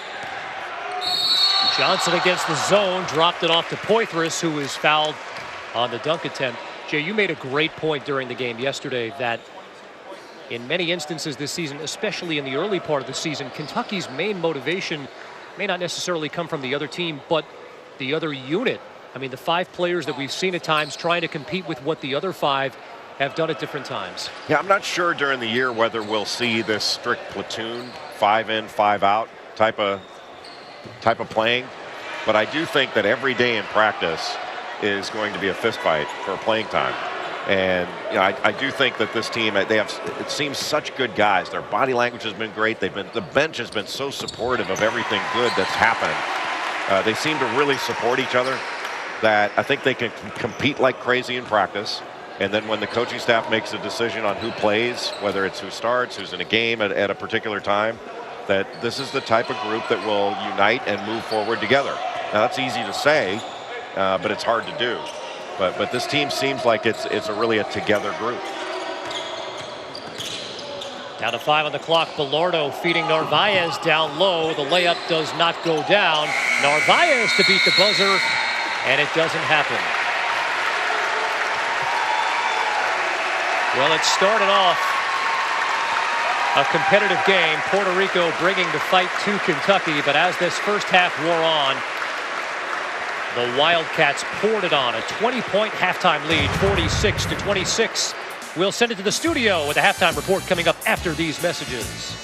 Johnson against the zone, dropped it off to Poitras, who is fouled on the dunk attempt. Jay, you made a great point during the game yesterday that in many instances this season, especially in the early part of the season, Kentucky's main motivation may not necessarily come from the other team, but the other unit. I mean, the five players that we've seen at times trying to compete with what the other five have done at different times. Yeah, I'm not sure during the year whether we'll see this strict platoon, 5 in, 5 out type of playing, but I do think that every day in practice is going to be a fist fight for playing time. And you know, I do think that this team, they have, it seems, such good guys. Their body language has been great. The bench has been so supportive of everything good that's happened. They seem to really support each other, that I think they can compete like crazy in practice. And then when the coaching staff makes a decision on who plays, whether it's who starts, who's in a game at a particular time, that this is the type of group that will unite and move forward together. Now, that's easy to say, but it's hard to do. But this team seems like it's really a together group. Down to 5 on the clock. Bilardo feeding Narvaez down low. The layup does not go down. Narvaez to beat the buzzer, and it doesn't happen. Well, it started off a competitive game. Puerto Rico bringing the fight to Kentucky, but as this first half wore on, the Wildcats poured it on. A 20-point halftime lead, 46-26. We'll send it to the studio with a halftime report coming up after these messages.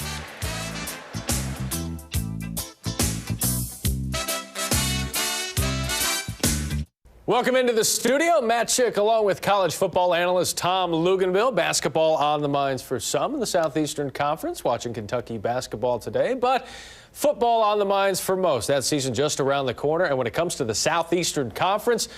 Welcome into the studio. Matt Chick along with college football analyst Tom Luganville. Basketball on the minds for some in the Southeastern Conference, watching Kentucky basketball today, but football on the minds for most. That season just around the corner. And when it comes to the Southeastern Conference,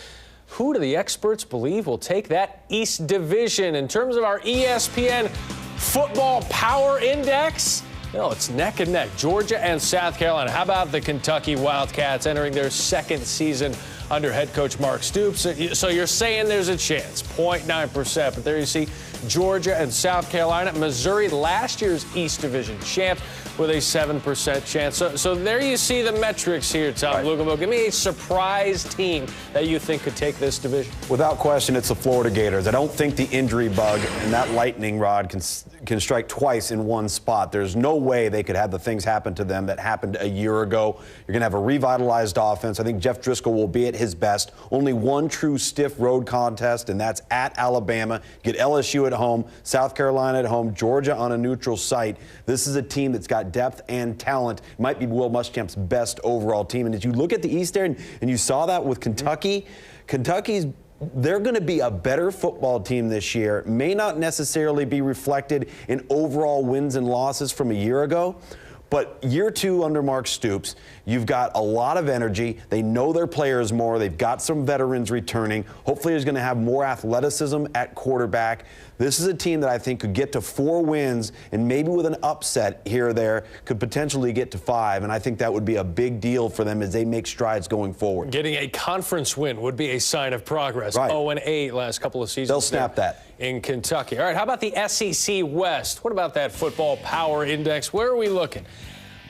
who do the experts believe will take that East Division? In terms of our ESPN Football Power Index, no, it's neck and neck. Georgia and South Carolina. How about the Kentucky Wildcats entering their second season under head coach Mark Stoops? So you're saying there's a chance, 0.9%. But there you see Georgia and South Carolina. Missouri, last year's East Division champs, with a 7% chance. So there you see the metrics here, Tom Luganville. Give me a surprise team that you think could take this division. Without question, it's the Florida Gators. I don't think the injury bug and that lightning rod can strike twice in one spot. There's no way they could have the things happen to them that happened a year ago. You're going to have a revitalized offense. I think Jeff Driscoll will be at his best. Only one true stiff road contest, and that's at Alabama. Get LSU at home, South Carolina at home, Georgia on a neutral site. This is a team that's got depth and talent. It might be Will Muschamp's best overall team. And as you look at the East there, and you saw that with Kentucky, they're going to be a better football team this year. May not necessarily be reflected in overall wins and losses from a year ago. But year two under Mark Stoops, you've got a lot of energy. They know their players more. They've got some veterans returning. Hopefully he's going to have more athleticism at quarterback. This is a team that I think could get to 4 wins, and maybe with an upset here or there could potentially get to 5. And I think that would be a big deal for them as they make strides going forward. Getting a conference win would be a sign of progress. Right. 0-8 last couple of seasons. They'll snap that. In Kentucky. All right, how about the SEC West? What about that football power index? Where are we looking?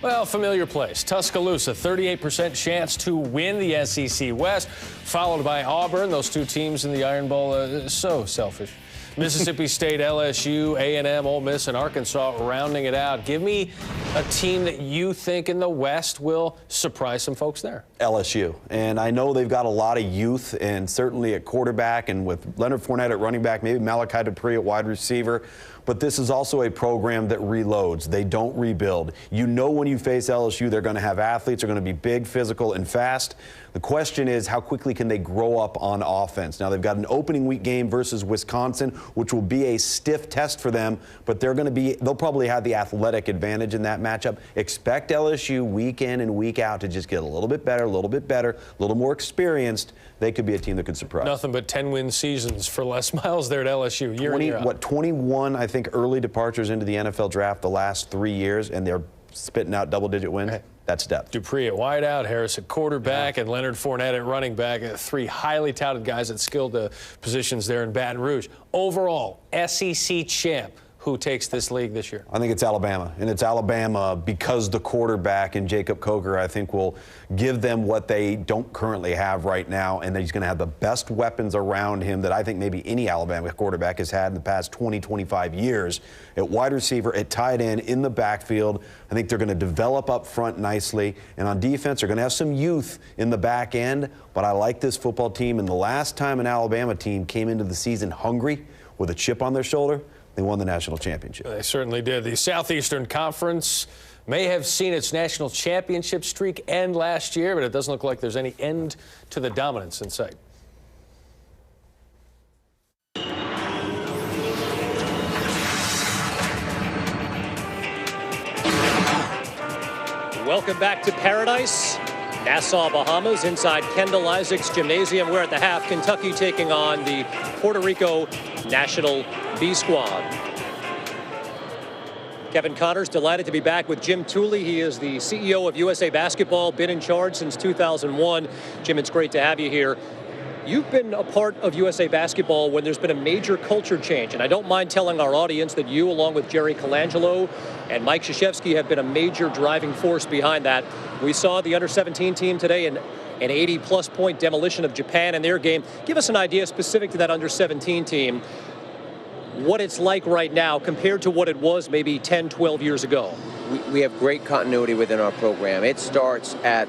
Well, familiar place. Tuscaloosa, 38% chance to win the SEC West, followed by Auburn. Those two teams in the Iron Bowl, so selfish. Mississippi State, LSU, A&M, Ole Miss, and Arkansas rounding it out. Give me a team that you think in the West will surprise some folks there. LSU. And I know they've got a lot of youth, and certainly at quarterback, and with Leonard Fournette at running back, maybe Malachi Dupree at wide receiver. But this is also a program that reloads. They don't rebuild. You know when you face LSU, they're going to have athletes, they're going to be big, physical, and fast. The question is, how quickly can they grow up on offense? Now, they've got an opening week game versus Wisconsin, which will be a stiff test for them, but they'll probably have the athletic advantage in that matchup. Expect LSU week in and week out to just get a little bit better, a little more experienced. They could be a team that could surprise. Nothing but 10-win seasons for Les Miles there at LSU. Year in, year out. 21, I think, early departures into the NFL draft the last 3 years, and they're spitting out double-digit wins. Okay. That's depth. Dupree at wideout, Harris at quarterback, and Leonard Fournette at running back. 3 highly touted guys at skilled positions there in Baton Rouge. Overall, SEC champ. Who takes this league this year? I think it's Alabama. And it's Alabama because the quarterback and Jacob Coker, I think, will give them what they don't currently have right now. And he's going to have the best weapons around him that I think maybe any Alabama quarterback has had in the past 20, 25 years. At wide receiver, at tight end, in the backfield. I think they're going to develop up front nicely. And on defense, they're going to have some youth in the back end. But I like this football team. And the last time an Alabama team came into the season hungry with a chip on their shoulder, they won the national championship. They certainly did. The Southeastern Conference may have seen its national championship streak end last year, but it doesn't look like there's any end to the dominance in sight. Welcome back to paradise. Nassau, Bahamas, inside Kendall Isaac's Gymnasium. We're at the half. Kentucky taking on the Puerto Rico National B Squad. Kevin Connors delighted to be back with Jim Tooley. He is the CEO of USA Basketball, been in charge since 2001. Jim, it's great to have you here. You've been a part of USA Basketball when there's been a major culture change, and I don't mind telling our audience that you, along with Jerry Colangelo and Mike Krzyzewski, have been a major driving force behind that. We saw the under-17 team today in an 80-plus point demolition of Japan in their game. Give us an idea specific to that under-17 team, what it's like right now compared to what it was maybe 10, 12 years ago. We have great continuity within our program. It starts at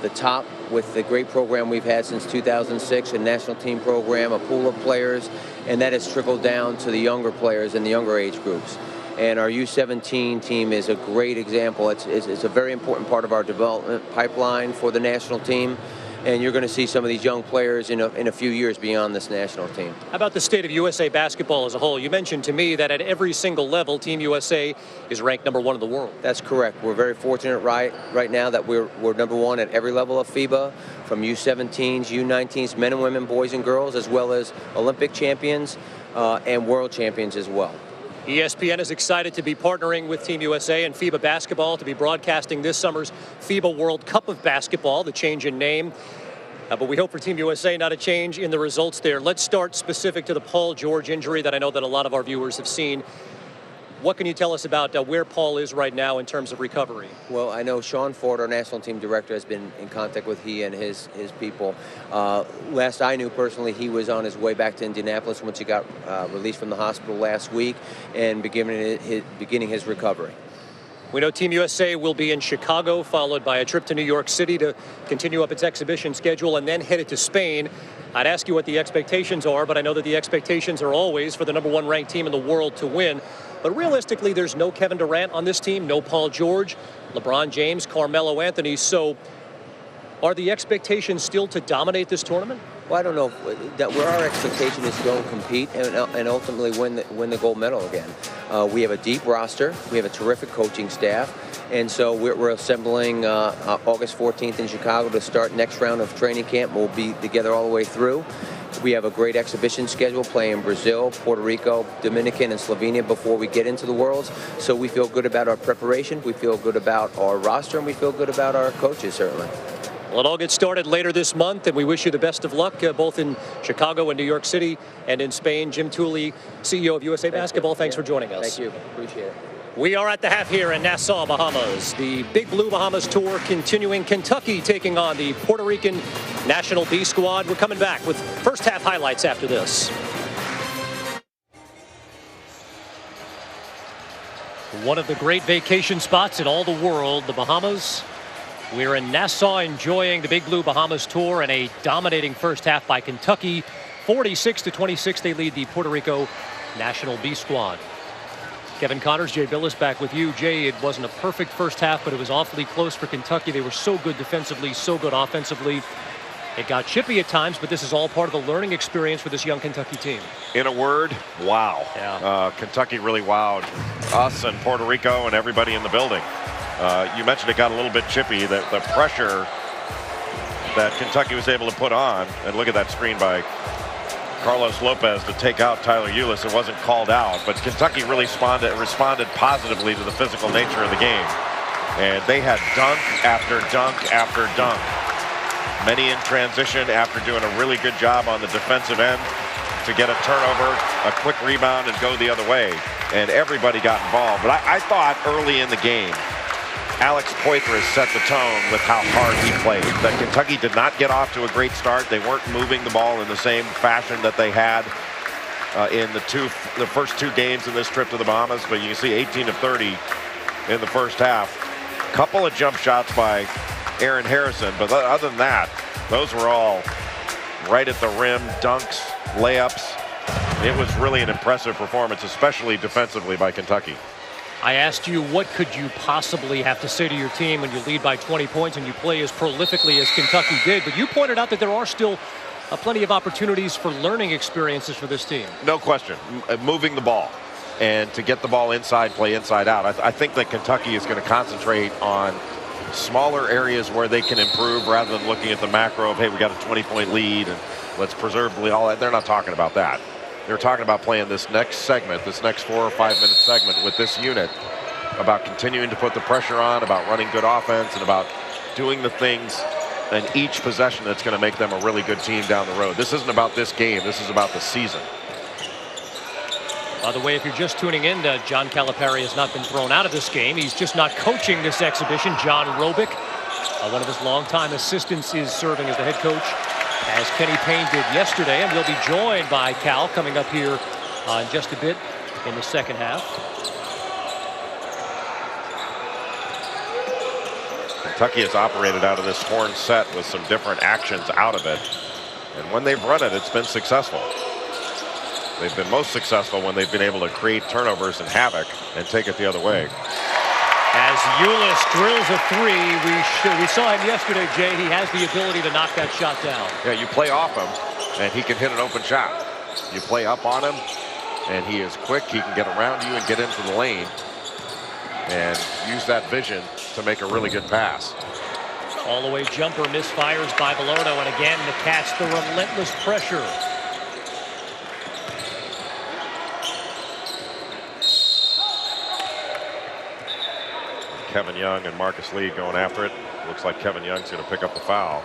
the top with the great program we've had since 2006, a national team program, a pool of players, and that has trickled down to the younger players and the younger age groups. And our U17 team is a great example. It's a very important part of our development pipeline for the national team. And you're going to see some of these young players in a few years beyond this national team. How about the state of USA basketball as a whole? You mentioned to me that at every single level, Team USA is ranked #1 in the world. That's correct. We're very fortunate right now that we're #1 at every level of FIBA, from U17s, U19s, men and women, boys and girls, as well as Olympic champions and world champions as well. ESPN is excited to be partnering with Team USA and FIBA basketball to be broadcasting this summer's FIBA World Cup of Basketball, the change in name. But we hope for Team USA not a change in the results there. Let's start specific to the Paul George injury that I know that a lot of our viewers have seen. What can you tell us about where Paul is right now in terms of recovery? Well, I know Sean Ford, our national team director, has been in contact with he and his people. Last I knew personally, he was on his way back to Indianapolis once he got released from the hospital last week and beginning his recovery. We know Team USA will be in Chicago, followed by a trip to New York City to continue up its exhibition schedule and then headed to Spain. I'd ask you what the expectations are, but I know that the expectations are always for the #1 ranked team in the world to win. But realistically, there's no Kevin Durant on this team, no Paul George, LeBron James, Carmelo Anthony. So are the expectations still to dominate this tournament? Well, I don't know that where our expectation is to go and compete and ultimately win the gold medal again. We have a deep roster. We have a terrific coaching staff. And so we're assembling August 14th in Chicago to start next round of training camp. We'll be together all the way through. We have a great exhibition schedule playing Brazil, Puerto Rico, Dominican, and Slovenia before we get into the Worlds. So we feel good about our preparation. We feel good about our roster, and we feel good about our coaches, certainly. Well, it all gets started later this month, and we wish you the best of luck, both in Chicago and New York City and in Spain. Jim Tooley, CEO of USA Basketball, thanks for joining us. Thank you. Appreciate it. We are at the half here in Nassau, Bahamas. The Big Blue Bahamas Tour continuing. Kentucky taking on the Puerto Rican National B Squad. We're coming back with first half highlights after this. One of the great vacation spots in all the world, the Bahamas. We're in Nassau enjoying the Big Blue Bahamas Tour and a dominating first half by Kentucky. 46-26, they lead the Puerto Rico National B Squad. Kevin Connors, Jay Billis back with you. Jay, it wasn't a perfect first half, but it was awfully close for Kentucky. They were so good defensively, so good offensively. It got chippy at times, but this is all part of the learning experience for this young Kentucky team. In a word, wow. Yeah. Kentucky really wowed us and Puerto Rico and everybody in the building. You mentioned it got a little bit chippy, the pressure that Kentucky was able to put on. And look at that screen by Carlos Lopez to take out Tyler Ulis. It wasn't called out, but Kentucky really responded positively to the physical nature of the game. And they had dunk after dunk after dunk. Many in transition after doing a really good job on the defensive end to get a turnover, a quick rebound, and go the other way. And everybody got involved. But I thought early in the game, Alex Poitras set the tone with how hard he played. That Kentucky did not get off to a great start. They weren't moving the ball in the same fashion that they had in the first two games in this trip to the Bahamas. But you can see 18 of 30 in the first half. Couple of jump shots by Aaron Harrison, but other than that, those were all right at the rim, dunks, layups. It was really an impressive performance, especially defensively by Kentucky. I asked you, what could you possibly have to say to your team when you lead by 20 points and you play as prolifically as Kentucky did? But you pointed out that there are still plenty of opportunities for learning experiences for this team. No question. Moving the ball and to get the ball inside, play inside out. I think that Kentucky is going to concentrate on smaller areas where they can improve rather than looking at the macro of, hey, we got a 20-point lead and let's preserve all that. They're not talking about that. They're talking about playing this next segment, this next 4 or 5 minute segment with this unit, about continuing to put the pressure on, about running good offense, and about doing the things in each possession that's going to make them a really good team down the road. This isn't about this game. This is about the season. By the way, if you're just tuning in, John Calipari has not been thrown out of this game. He's just not coaching this exhibition. John Robick, one of his longtime assistants, is serving as the head coach, as Kenny Payne did yesterday. And we'll be joined by Cal coming up here in just a bit in the second half. Kentucky has operated out of this horn set with some different actions out of it. And when they've run it, it's been successful. They've been most successful when they've been able to create turnovers and havoc and take it the other way. As Ulis drills a three, we saw him yesterday, Jay. He has the ability to knock that shot down. Yeah, you play off him, and he can hit an open shot. You play up on him, and he is quick. He can get around you and get into the lane and use that vision to make a really good pass. All the way jumper misfires by Bellardo, and again the Cats, the relentless pressure. Kevin Young and Marcus Lee going after it. Looks like Kevin Young's going to pick up the foul.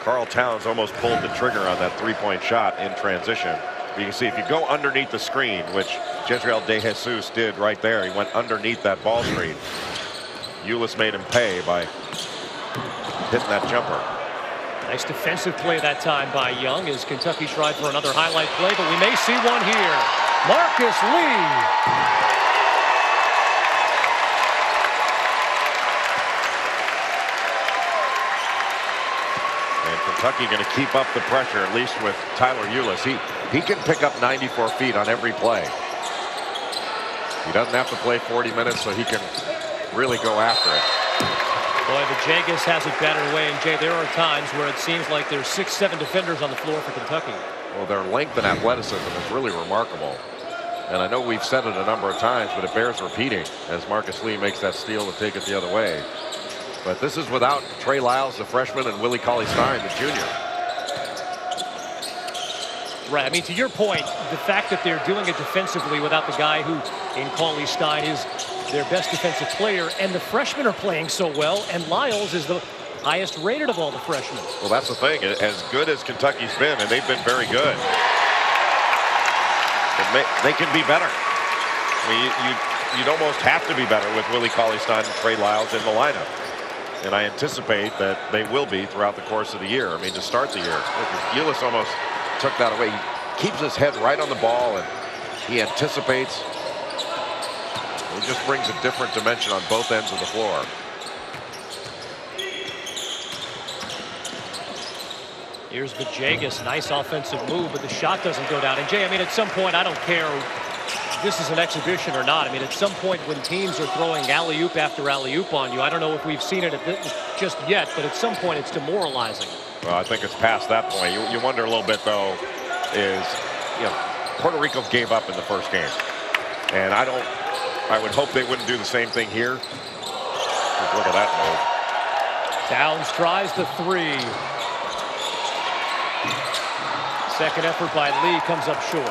Carl Towns almost pulled the trigger on that three-point shot in transition. You can see if you go underneath the screen, which Jezreel De Jesus did right there, he went underneath that ball screen. Ulis made him pay by hitting that jumper. Nice defensive play that time by Young as Kentucky tried for another highlight play, but we may see one here. Marcus Lee. Kentucky going to keep up the pressure, at least with Tyler Ulis. He can pick up 94 feet on every play. He doesn't have to play 40 minutes, so he can really go after it. Boy, the Jagus has it battered away, and Jay, there are times where it seems like there's 6-7 defenders on the floor for Kentucky. Well, their length and athleticism is really remarkable. And I know we've said it a number of times, but it bears repeating as Marcus Lee makes that steal to take it the other way. But this is without Trey Lyles, the freshman, and Willie Cauley-Stein, the junior. Right. I mean, to your point, the fact that they're doing it defensively without the guy who, in Cauley-Stein, is their best defensive player, and the freshmen are playing so well, and Lyles is the highest rated of all the freshmen. Well, that's the thing. As good as Kentucky's been, and they've been very good, they can be better. I mean, you'd almost have to be better with Willie Cauley-Stein and Trey Lyles in the lineup. And I anticipate that they will be throughout the course of the year. I mean, to start the year, Ulis almost took that away. He keeps his head right on the ball, and he anticipates. He just brings a different dimension on both ends of the floor. Here's Vajagas, nice offensive move, but the shot doesn't go down. And Jay, I mean, at some point, I don't care if this is an exhibition or not. I mean, at some point when teams are throwing alley-oop after alley-oop on you, I don't know if we've seen it just yet, but at some point it's demoralizing. Well, I think it's past that point. You wonder a little bit, though, is, you know, Puerto Rico gave up in the first game. And I would hope they wouldn't do the same thing here. Just look at that move. Downs tries the three. Second effort by Lee comes up short.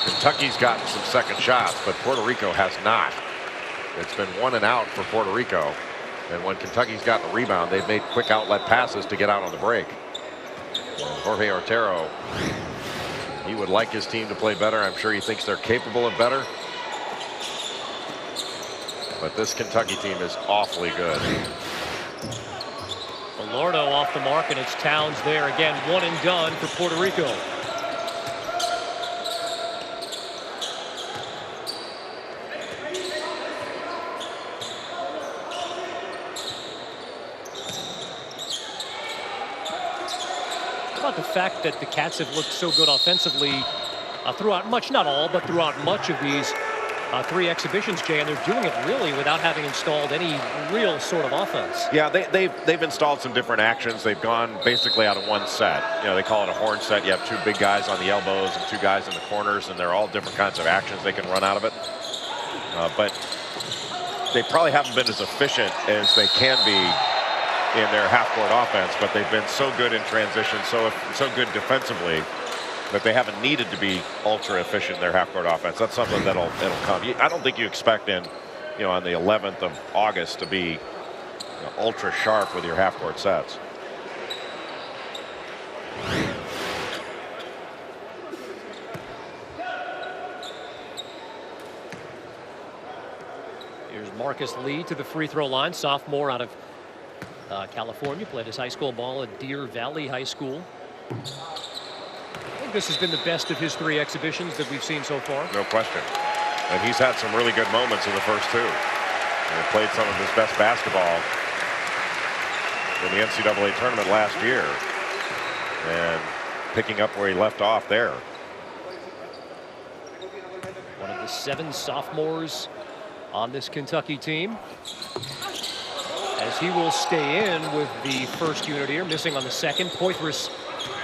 Kentucky's gotten some second shots, but Puerto Rico has not. It's been 1 and out for Puerto Rico. And when Kentucky's gotten a rebound, they've made quick outlet passes to get out on the break. And Jorge Otero, he would like his team to play better. I'm sure he thinks they're capable of better. But this Kentucky team is awfully good. Bellardo off the mark, and it's Towns there again. 1 and done for Puerto Rico. The fact that the Cats have looked so good offensively throughout much, not all, but throughout much of these 3 exhibitions, Jay, and they're doing it really without having installed any real sort of offense. Yeah, they've installed some different actions. They've gone basically out of one set. You know, they call it a horn set. You have 2 big guys on the elbows and 2 guys in the corners, and they're all different kinds of actions they can run out of it. But they probably haven't been as efficient as they can be in their half-court offense, but they've been so good in transition, so good defensively, that they haven't needed to be ultra efficient in their half-court offense. That's something that'll come. I don't think you expect on the 11th of August to be ultra sharp with your half-court sets. Here's Marcus Lee to the free throw line, sophomore out of California, played his high school ball at Deer Valley High School. I think this has been the best of his 3 exhibitions that we've seen so far. No question. And he's had some really good moments in the first 2. He played some of his best basketball in the NCAA tournament last year, and picking up where he left off there. One of the 7 sophomores on this Kentucky team, as he will stay in with the first unit here, missing on the second. Poitras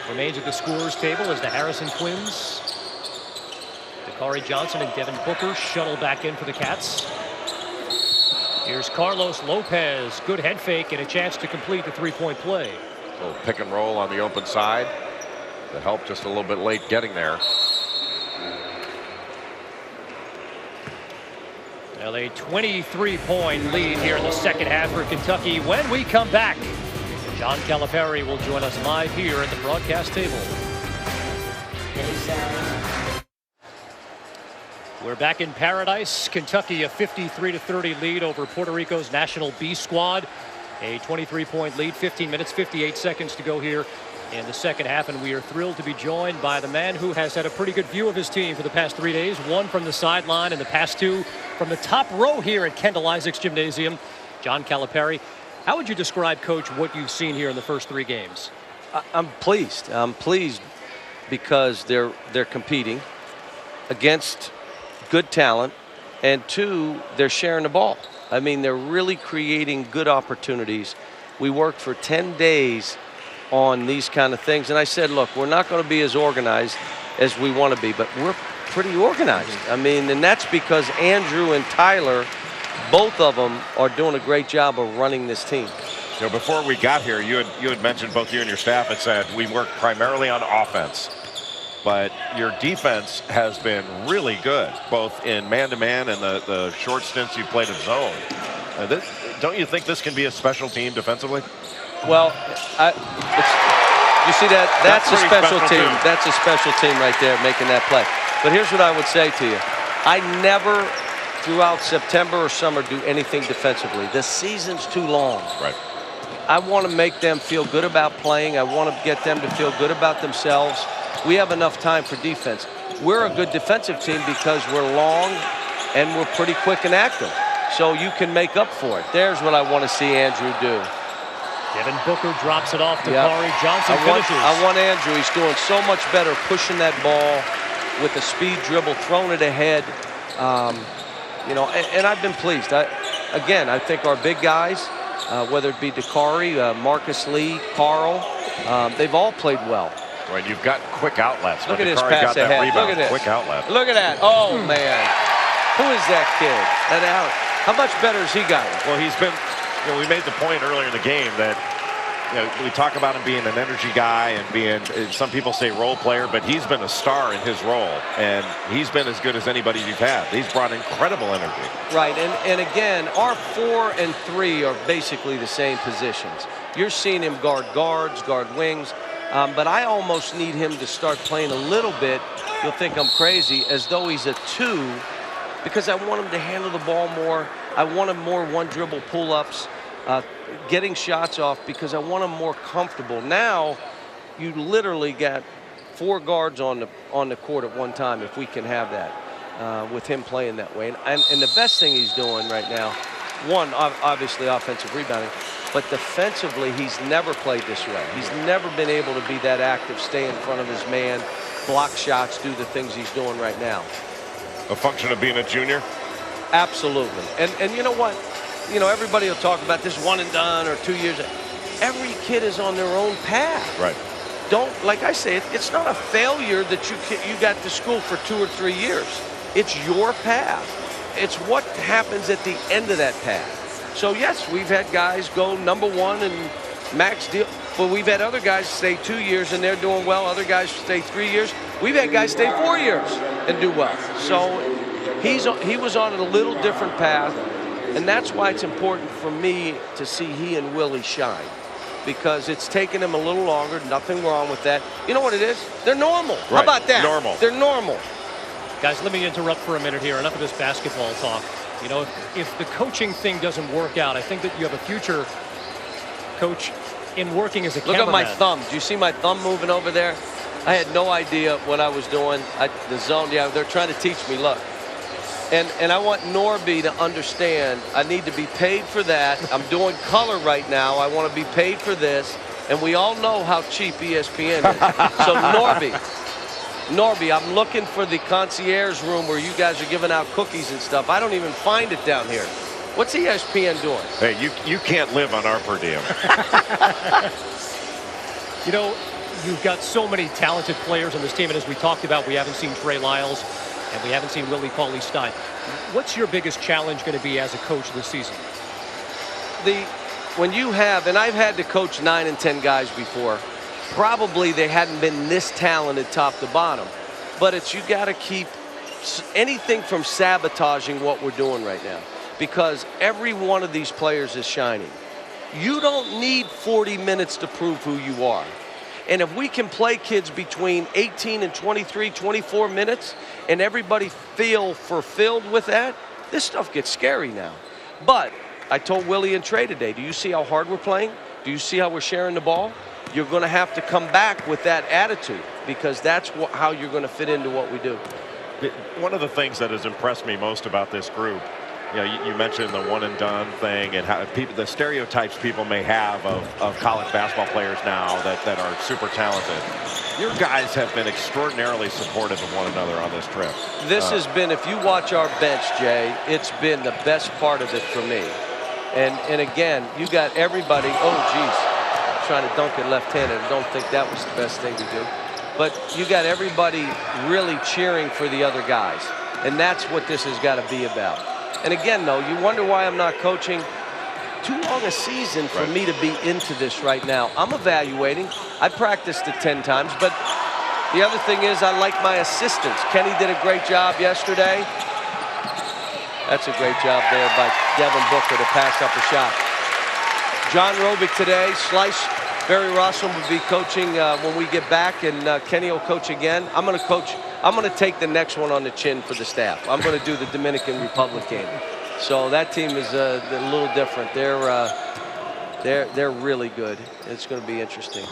remains at the scorer's table as the Harrison twins, Dakari Johnson and Devin Booker, shuttle back in for the Cats. Here's Carlos Lopez, good head fake and a chance to complete the 3-point play. So pick and roll on the open side. The help just a little bit late getting there. Now a 23-point lead here in the second half for Kentucky. When we come back, John Calipari will join us live here at the broadcast table. We're back in paradise. Kentucky a 53-30 lead over Puerto Rico's National B squad. A 23-point lead, 15 minutes, 58 seconds to go here in the second half, and we are thrilled to be joined by the man who has had a pretty good view of his team for the past 3 days. 1 from the sideline and the past 2 from the top row here at Kendall Isaacs Gymnasium. John Calipari, how would you describe, Coach, what you've seen here in the first 3 games? I'm pleased. I'm pleased because they're competing against good talent, and 2, they're sharing the ball. I mean, they're really creating good opportunities. We worked for 10 days on these kind of things, and I said, look, we're not going to be as organized as we want to be, but we're pretty organized. I mean, and that's because Andrew and Tyler, both of them, are doing a great job of running this team. You know, before we got here, you had mentioned, both you and your staff had said, we work primarily on offense. But your defense has been really good, both in man-to-man and the short stints you played in zone. Don't you think this can be a special team defensively? Well, you see that? That's a special team. That's a special team right there making that play. But here's what I would say to you. I never, throughout September or summer, do anything defensively. The season's too long. Right. I want to make them feel good about playing. I want to get them to feel good about themselves. We have enough time for defense. We're a good defensive team because we're long and we're pretty quick and active. So you can make up for it. There's what I want to see Andrew do. Devin Booker drops it off to Dakari Johnson. I want Andrew. He's doing so much better pushing that ball with a speed dribble, throwing it ahead. You know, and I've been pleased. Again, I think our big guys, whether it be Dakari, Marcus Lee, Carl, they've all played well. Right, you've got quick outlets. Look at this pass got ahead. That rebound. Look at this. Quick outlet. Look at that. Oh, man. Who is that kid? That Alex. How much better has he gotten? Well, he's been, you know, we made the point earlier in the game that, you know, we talk about him being an energy guy and being, some people say role player, but he's been a star in his role, and he's been as good as anybody you've had. He's brought incredible energy. Right, and again, our 4 and 3 are basically the same positions. You're seeing him guard guards, guard wings, but I almost need him to start playing a little bit, you'll think I'm crazy, as though he's a 2, because I want him to handle the ball more. I want him more one-dribble pull-ups, getting shots off, because I want him more comfortable. Now, you literally got 4 guards on the court at one time, if we can have that, with him playing that way. And the best thing he's doing right now, one, obviously offensive rebounding, but defensively, he's never played this way. He's never been able to be that active, stay in front of his man, block shots, do the things he's doing right now. A function of being a junior? Absolutely. And you know what? You know, everybody will talk about this one and done or 2 years. Every kid is on their own path. Right. Don't, like I say, it's not a failure that you got to school for 2 or 3 years. It's your path. It's what happens at the end of that path. So, yes, we've had guys go #1 and max deal, but we've had other guys stay 2 years and they're doing well. Other guys stay 3 years. We've had guys stay 4 years and do well. So he was on a little different path, And that's why it's important for me to see he and Willie shine, because it's taken them a little longer. Nothing wrong with that. You know what it is? They're normal. How about that? Normal. They're normal. Guys, let me interrupt for a minute here. Enough of this basketball talk. You know, if the coaching thing doesn't work out, I think that you have a future coach in working as a cameraman. Look at my thumb. Do you see my thumb moving over there? I had no idea what I was doing. The zone, yeah, they're trying to teach me. Look. And I want Norby to understand I need to be paid for that. I'm doing color right now. I want to be paid for this. And we all know how cheap ESPN is. So Norby, I'm looking for the concierge room where you guys are giving out cookies and stuff. I don't even find it down here. What's ESPN doing? Hey, you can't live on our per diem. You know, you've got so many talented players on this team, and as we talked about, we haven't seen Trey Lyles, and we haven't seen Willie Cauley-Stein. What's your biggest challenge going to be as a coach this season? When you have, and I've had to coach 9 and 10 guys before, probably they hadn't been this talented top to bottom, but it's you got to keep anything from sabotaging what we're doing right now, because every one of these players is shining. You don't need 40 minutes to prove who you are. And if we can play kids between 18 and 23, 24 minutes, and everybody feel fulfilled with that, this stuff gets scary now. But I told Willie and Trey today, do you see how hard we're playing? Do you see how we're sharing the ball? You're going to have to come back with that attitude, because that's how you're going to fit into what we do. One of the things that has impressed me most about this group, you know, you mentioned the one and done thing and how the stereotypes people may have of college basketball players now that are super talented. Your guys have been extraordinarily supportive of one another on this trip. This has been, if you watch our bench, Jay, it's been the best part of it for me. And again, you got everybody, oh, geez, trying to dunk it left-handed. I don't think that was the best thing to do. But you got everybody really cheering for the other guys. And that's what this has got to be about. And again, though, you wonder why I'm not coaching. Too long a season for me to be into this right now. I'm evaluating. I practiced it 10 times. But the other thing is I like my assistants. Kenny did a great job yesterday. That's a great job there by Devin Booker to pass up a shot. John Robick today, slice. Barry Rossum will be coaching when we get back, and Kenny will coach again. I'm going to coach. I'm going to take the next one on the chin for the staff. I'm going to do the Dominican Republic game. So that team is a little different. They're really good. It's going to be interesting.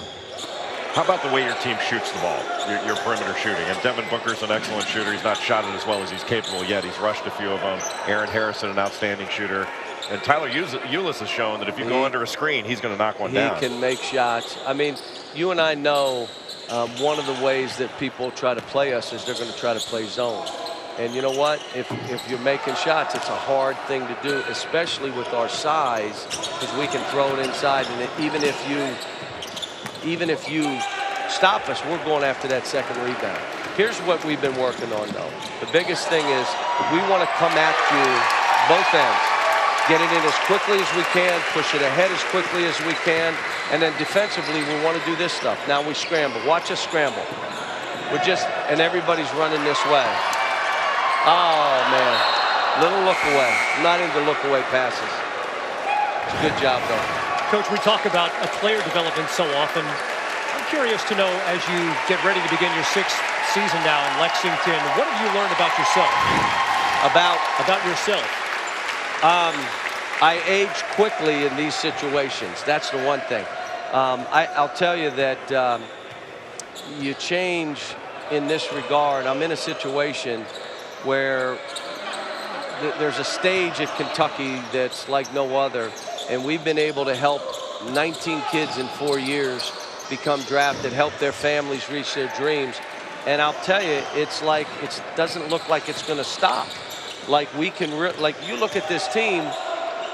How about the way your team shoots the ball, your perimeter shooting? And Devin Booker's an excellent shooter. He's not shot it as well as he's capable yet. He's rushed a few of them. Aaron Harrison, an outstanding shooter. And Tyler Ulis has shown that if you go under a screen, he's going to knock one down. He can make shots. I mean, you and I know one of the ways that people try to play us is they're going to try to play zone. And you know what? If you're making shots, it's a hard thing to do, especially with our size, because we can throw it inside. And even if you stop us, we're going after that second rebound. Here's what we've been working on, though. The biggest thing is we want to come at you both ends. Get it in as quickly as we can, push it ahead as quickly as we can, and then defensively we want to do this stuff. Now we scramble. Watch us scramble. And everybody's running this way. Oh, man. Little look away. Not into look away passes. It's a good job, though. Coach, we talk about a player development so often. I'm curious to know, as you get ready to begin your 6th season now in Lexington, what have you learned about yourself? About yourself? I age quickly in these situations. That's the one thing. I'll tell you that you change in this regard. I'm in a situation where there's a stage at Kentucky that's like no other, and we've been able to help 19 kids in 4 years become drafted, help their families reach their dreams. And I'll tell you, it's like it doesn't look like it's going to stop. Like we can, like you look at this team,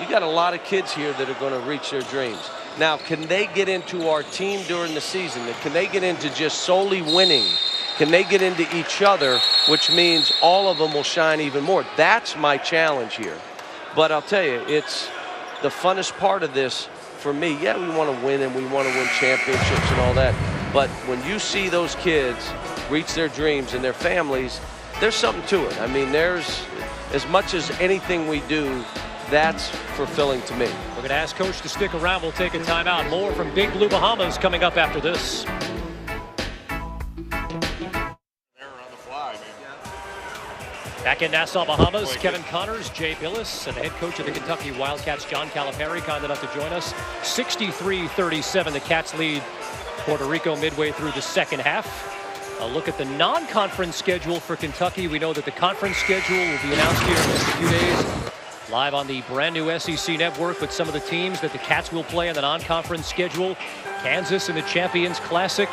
you got a lot of kids here that are going to reach their dreams. Now, can they get into our team during the season? Can they get into just solely winning? Can they get into each other, which means all of them will shine even more? That's my challenge here. But I'll tell you, it's the funnest part of this for me. Yeah, we want to win and we want to win championships and all that. But when you see those kids reach their dreams and their families, there's something to it. I mean, there's, as much as anything we do, That's fulfilling to me. We're going to ask Coach to stick around. We'll take a timeout. More from Big Blue Bahamas coming up after this. Back in Nassau, Bahamas, Kevin Connors, Jay Billis, and the head coach of the Kentucky Wildcats, John Calipari, kind enough to join us. 63-37, the Cats lead Puerto Rico midway through the second half. A look at the non-conference schedule for Kentucky. We know that the conference schedule will be announced here in just a few days. Live on the brand new SEC network with some of the teams that the Cats will play on the non-conference schedule. Kansas in the Champions Classic.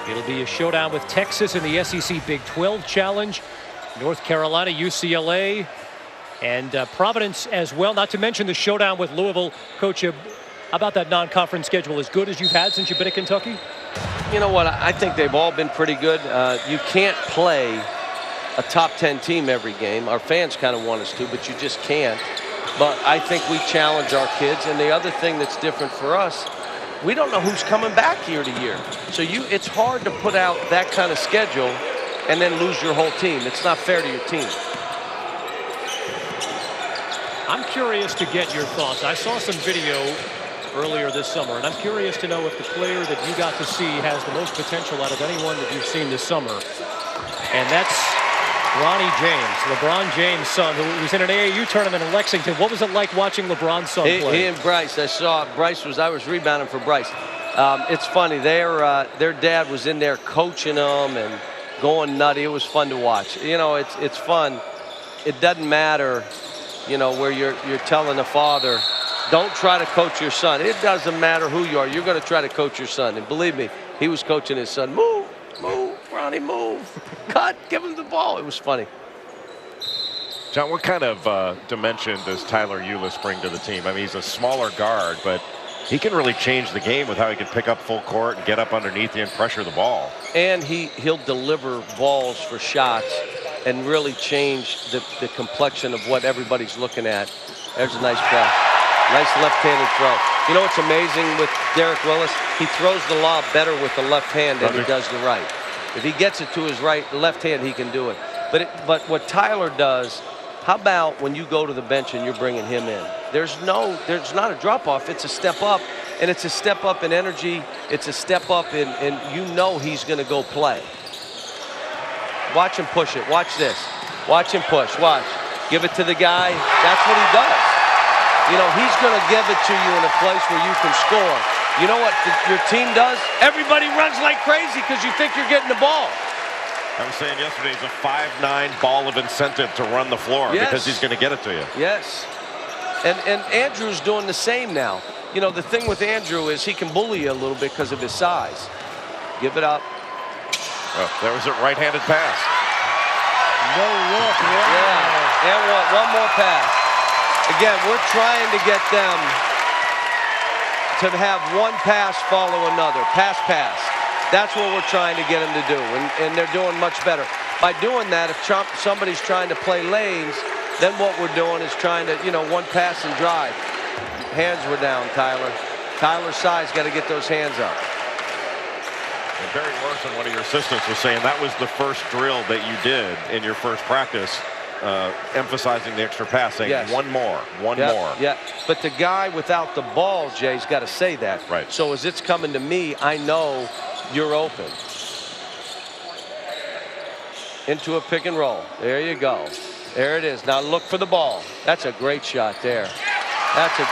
It'll be a showdown with Texas in the SEC Big 12 Challenge. North Carolina, UCLA, and Providence as well. Not to mention the showdown with Louisville. Coach, how about that non-conference schedule? As good as you've had since you've been at Kentucky? You know what? I think they've all been pretty good. You can't play a top 10 team every game. Our fans kind of want us to, but you just can't. But I think we challenge our kids. And the other thing that's different for us, we don't know who's coming back year to year. So it's hard to put out that kind of schedule and then lose your whole team. It's not fair to your team. I'm curious to get your thoughts. I saw some video earlier this summer, and I'm curious to know if the player that you got to see has the most potential out of anyone that you've seen this summer. And that's Ronnie James, LeBron James' son, who was in an AAU tournament in Lexington. What was it like watching LeBron's son play? He and Bryce, I was rebounding for Bryce. It's funny, their dad was in there coaching them and going nutty. It was fun to watch. You know, it's fun. It doesn't matter, you know, where you're telling the father, don't try to coach your son. It doesn't matter who you are. You're going to try to coach your son. And believe me, he was coaching his son. Move, Ronnie, move. Cut, give him the ball. It was funny. John, what kind of dimension does Tyler Ulis bring to the team? I mean, he's a smaller guard, but he can really change the game with how he can pick up full court and get up underneath you and pressure the ball. And he'll deliver balls for shots and really change the complexion of what everybody's looking at. There's a nice pass. Nice left-handed throw. You know what's amazing with Derek Willis? He throws the lob better with the left hand than he does the right. If he gets it to his left hand, he can do it. But what Tyler does, how about when you go to the bench and you're bringing him in? There's not a drop-off. It's a step up, and it's a step up in energy. It's a step up in you know he's going to go play. Watch him push it. Watch this. Watch him push. Watch. Give it to the guy. That's what he does. You know, he's going to give it to you in a place where you can score. You know what your team does? Everybody runs like crazy because you think you're getting the ball. I was saying yesterday, it's a 5'9" ball of incentive to run the floor because he's going to get it to you. Yes. And Andrew's doing the same now. You know, the thing with Andrew is he can bully you a little bit because of his size. Give it up. Oh, there was a right-handed pass. No look. Yeah. And one more pass. Again, we're trying to get them to have one pass follow another. Pass. That's what we're trying to get them to do, and they're doing much better. By doing that, if somebody's trying to play lanes, then what we're doing is trying to, you know, one pass and drive. Hands were down, Tyler. Tyler's size, got to get those hands up. And Barry Larson, one of your assistants, was saying that was the first drill that you did in your first practice, emphasizing the extra pass, saying one more. Yeah, but the guy without the ball, Jay's got to say that. Right. So as it's coming to me, I know you're open. Into a pick and roll. There you go. There it is. Now look for the ball. That's a great shot there. That's a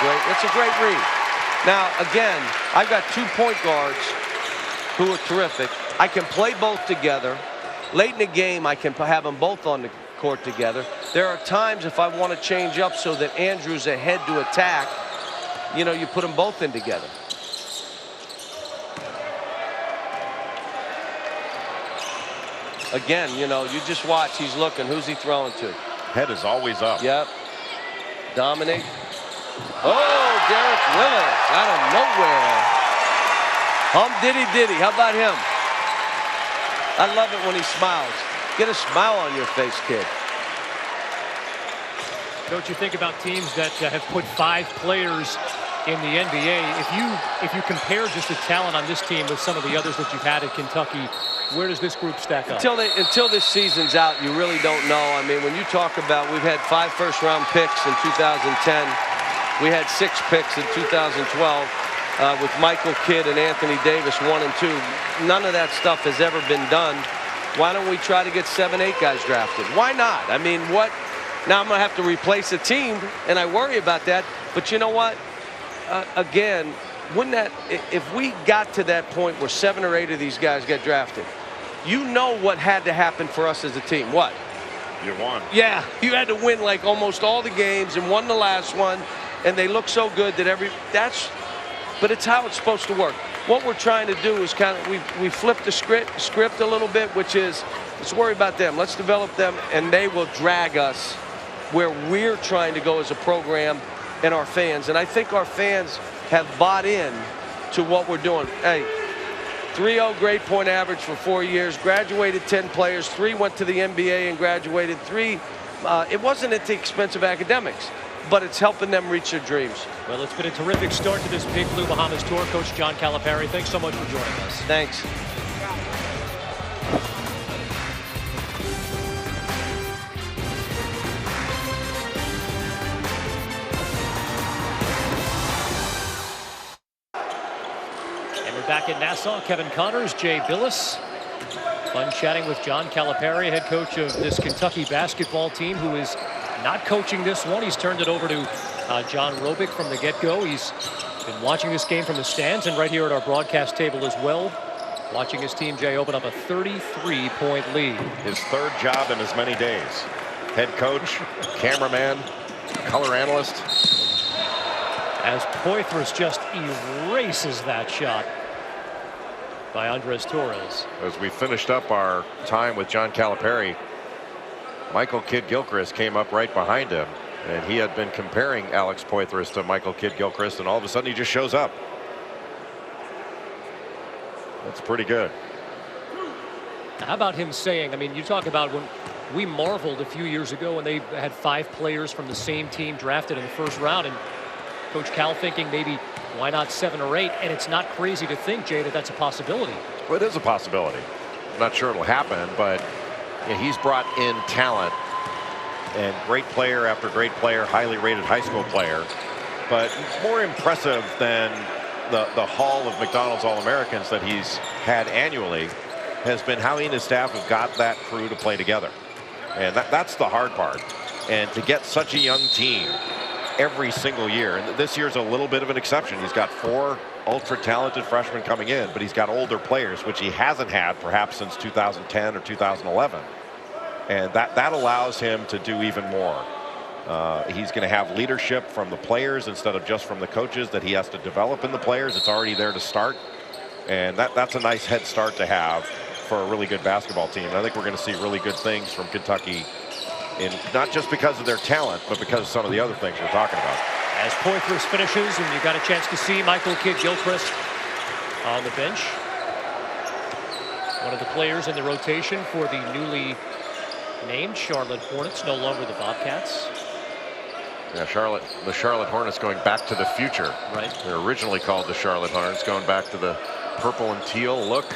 great read. Now again, I've got 2 point guards who are terrific. I can play both together. Late in the game, I can have them both on the court together. There are times if I want to change up so that Andrew's ahead to attack, you know, you put them both in together. Again, you know, you just watch. He's looking. Who's he throwing to? Head is always up. Yep. Dominic. Oh, Derek Willis out of nowhere. Diddy. How about him? I love it when he smiles. Get a smile on your face, kid. Don't you think about teams that have put 5 players in the NBA. If you compare just the talent on this team with some of the others that you've had at Kentucky, where does this group stack up? Until this season's out, you really don't know. I mean, when you talk about, we've had 5 first-round picks in 2010. We had 6 picks in 2012 with Michael Kidd and Anthony Davis, 1 and 2. None of that stuff has ever been done. Why don't we try to get 7, 8 guys drafted? Why not? I mean, what? Now I'm going to have to replace a team, and I worry about that. But you know what? Again, wouldn't that, if we got to that point where 7 or 8 of these guys get drafted, you know what had to happen for us as a team? What? You won. Yeah, you had to win like almost all the games and won the last one, and they look so good that but it's how it's supposed to work. What we're trying to do is kind of, we flip the script a little bit, which is, let's worry about them. Let's develop them, and they will drag us where we're trying to go as a program and our fans. And I think our fans have bought in to what we're doing. Hey, 3.0 grade point average for 4 years, graduated 10 players, 3 went to the NBA and graduated, 3. It wasn't at the expense of academics, but it's helping them reach their dreams. Well, it's been a terrific start to this Big Blue Bahamas tour. Coach John Calipari, thanks so much for joining us. Thanks. And we're back in Nassau. Kevin Connors, Jay Billis. Fun chatting with John Calipari, head coach of this Kentucky basketball team, who is not coaching this one. He's turned it over to John Robick from the get-go. He's been watching this game from the stands and right here at our broadcast table as well, watching his team, Jay, open up a 33-point lead. His 3rd job in as many days. Head coach, cameraman, color analyst. As Poitras just erases that shot by Andres Torres. As we finished up our time with John Calipari, Michael Kidd-Gilchrist came up right behind him, and he had been comparing Alex Poitras to Michael Kidd-Gilchrist, and all of a sudden he just shows up. That's pretty good. How about him saying, I mean, you talk about when we marveled a few years ago when they had 5 players from the same team drafted in the first round, and Coach Cal thinking maybe why not 7 or 8, and it's not crazy to think, Jay, that that's a possibility. Well, it is a possibility. I'm not sure it'll happen, but he's brought in talent, and great player after great player, highly rated high school player. But more impressive than the haul of McDonald's All-Americans that he's had annually has been how he and his staff have got that crew to play together. And that's the hard part. And to get such a young team every single year, and this year's a little bit of an exception. He's got 4 ultra-talented freshmen coming in, but he's got older players, which he hasn't had perhaps since 2010 or 2011. And that allows him to do even more. He's going to have leadership from the players instead of just from the coaches that he has to develop in the players. It's already there to start. And that's a nice head start to have for a really good basketball team. And I think we're going to see really good things from Kentucky, not just because of their talent, but because of some of the other things we're talking about. As Poitras finishes, and you got a chance to see Michael Kidd-Gilchrist on the bench. One of the players in the rotation for the newly named Charlotte Hornets, no longer the Bobcats. Yeah, the Charlotte Hornets going back to the future. Right. They're originally called the Charlotte Hornets, going back to the purple and teal look.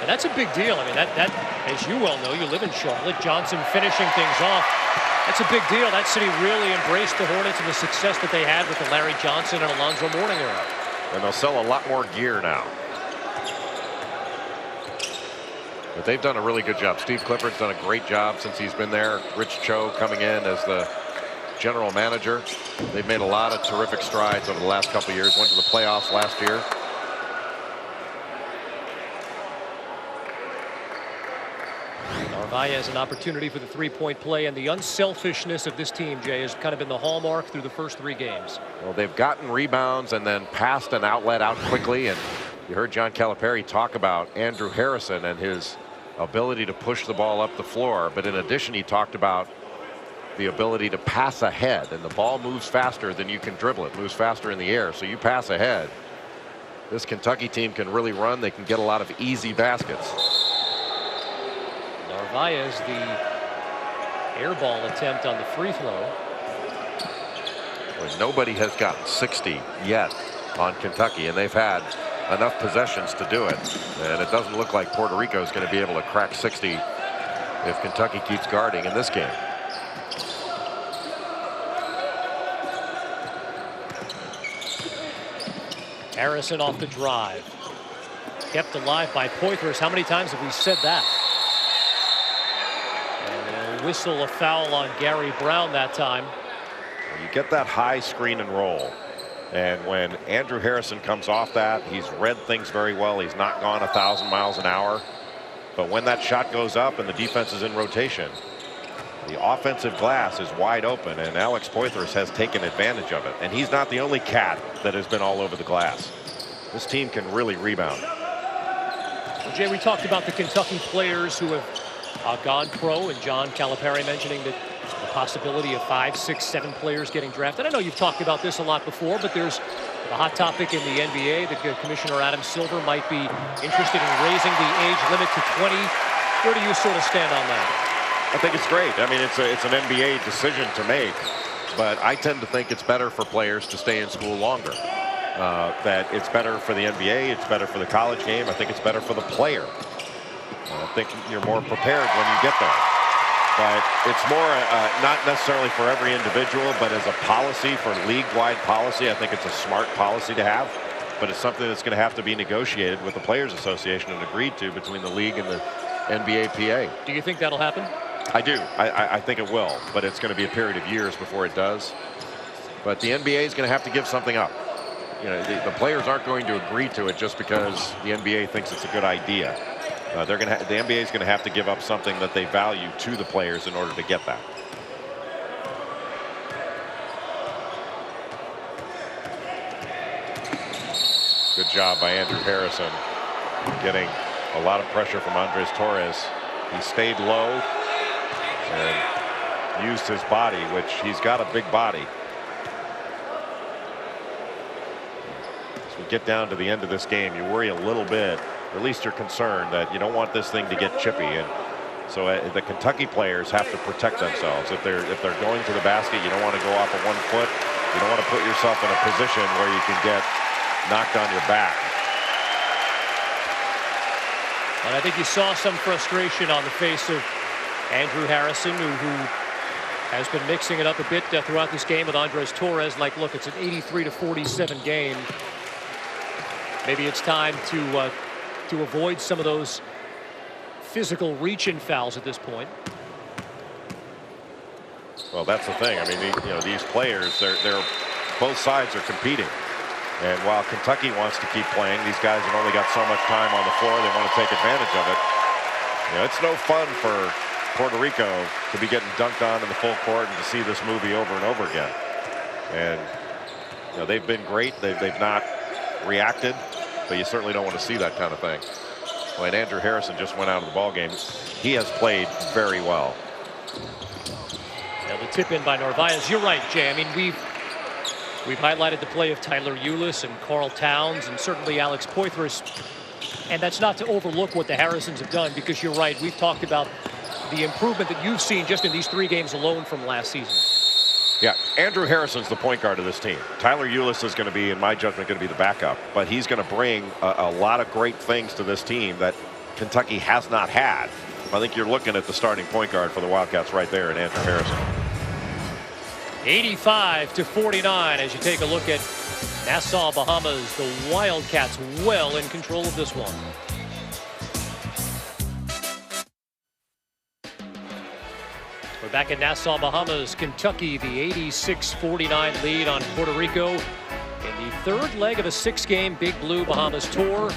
And that's a big deal. I mean, that as you well know, you live in Charlotte. Johnson finishing things off. That's a big deal. That city really embraced the Hornets and the success that they had with the Larry Johnson and Alonzo Mourning era. And they'll sell a lot more gear now. But they've done a really good job. Steve Clifford's done a great job since he's been there. Rich Cho coming in as the general manager. They've made a lot of terrific strides over the last couple of years. Went to the playoffs last year. Narvaez an opportunity for the three-point play, and the unselfishness of this team, Jay, has kind of been the hallmark through the first 3 games. Well, they've gotten rebounds and then passed an outlet out quickly, and you heard John Calipari talk about Andrew Harrison and his ability to push the ball up the floor. But in addition, he talked about the ability to pass ahead, and the ball moves faster than you can dribble it, moves faster in the air. So you pass ahead. This Kentucky team can really run. They can get a lot of easy baskets. Narvaez, the air ball attempt on the free throw. Nobody has gotten 60 yet on Kentucky, and they've had enough possessions to do it. And it doesn't look like Puerto Rico is going to be able to crack 60 if Kentucky keeps guarding in this game. Harrison off the drive. Kept alive by Poitras. How many times have we said that? And they'll whistle a foul on Gary Brown that time. You get that high screen and roll. And when Andrew Harrison comes off that, he's read things very well. He's not gone 1,000 miles an hour. But when that shot goes up and the defense is in rotation, the offensive glass is wide open, and Alex Poitras has taken advantage of it. And he's not the only cat that has been all over the glass. This team can really rebound. Well, Jay, we talked about the Kentucky players who have gone pro, and John Calipari mentioning that the possibility of 5, 6, 7 players getting drafted. I know you've talked about this a lot before, but there's a hot topic in the NBA that Commissioner Adam Silver might be interested in raising the age limit to 20. Where do you sort of stand on that? I think it's great. I mean, it's an NBA decision to make, but I tend to think it's better for players to stay in school longer. That it's better for the NBA, it's better for the college game. I think it's better for the player. I think you're more prepared when you get there. But it's more not necessarily for every individual, but as a policy, for league-wide policy, I think it's a smart policy to have. But it's something that's going to have to be negotiated with the Players Association and agreed to between the league and the NBA-PA. Do you think that'll happen? I do. I think it will, but it's going to be a period of years before it does. But the NBA is going to have to give something up. You know, the players aren't going to agree to it just because the NBA thinks it's a good idea. The NBA is going to have to give up something that they value to the players in order to get that. Good job by Andrew Harrison, getting a lot of pressure from Andres Torres. He stayed low and used his body, which he's got a big body. As we get down to the end of this game, you worry a little bit, or at least you're concerned that you don't want this thing to get chippy. And so the Kentucky players have to protect themselves. If they're going to the basket, you don't want to go off of 1 foot. You don't want to put yourself in a position where you can get knocked on your back. And I think you saw some frustration on the face of Andrew Harrison, who has been mixing it up a bit throughout this game with Andres Torres. Like, look, it's an 83-47 game. Maybe it's time to avoid some of those physical reach-in fouls at this point. Well, that's the thing. I mean, these players, they're both sides are competing. And while Kentucky wants to keep playing, these guys have only got so much time on the floor. They want to take advantage of it. It's no fun for Puerto Rico to be getting dunked on in the full court and to see this movie over and over again. And they've been great. They've not reacted, but you certainly don't want to see that kind of thing. When Andrew Harrison just went out of the ball game, he has played very well. The tip in by Narvaez. You're right, Jay. I mean, We've highlighted the play of Tyler Ulis and Carl Towns and certainly Alex Poitras. And that's not to overlook what the Harrisons have done, because you're right. We've talked about the improvement that you've seen just in these 3 games alone from last season. Yeah, Andrew Harrison's the point guard of this team. Tyler Ulis is going to be, in my judgment, going to be the backup. But he's going to bring a lot of great things to this team that Kentucky has not had. I think you're looking at the starting point guard for the Wildcats right there in Andrew Harrison. 85-49 as you take a look at Nassau, Bahamas. The Wildcats well in control of this one. We're back at Nassau, Bahamas. Kentucky, the 86-49 lead on Puerto Rico in the 3rd leg of a 6-game Big Blue Bahamas tour.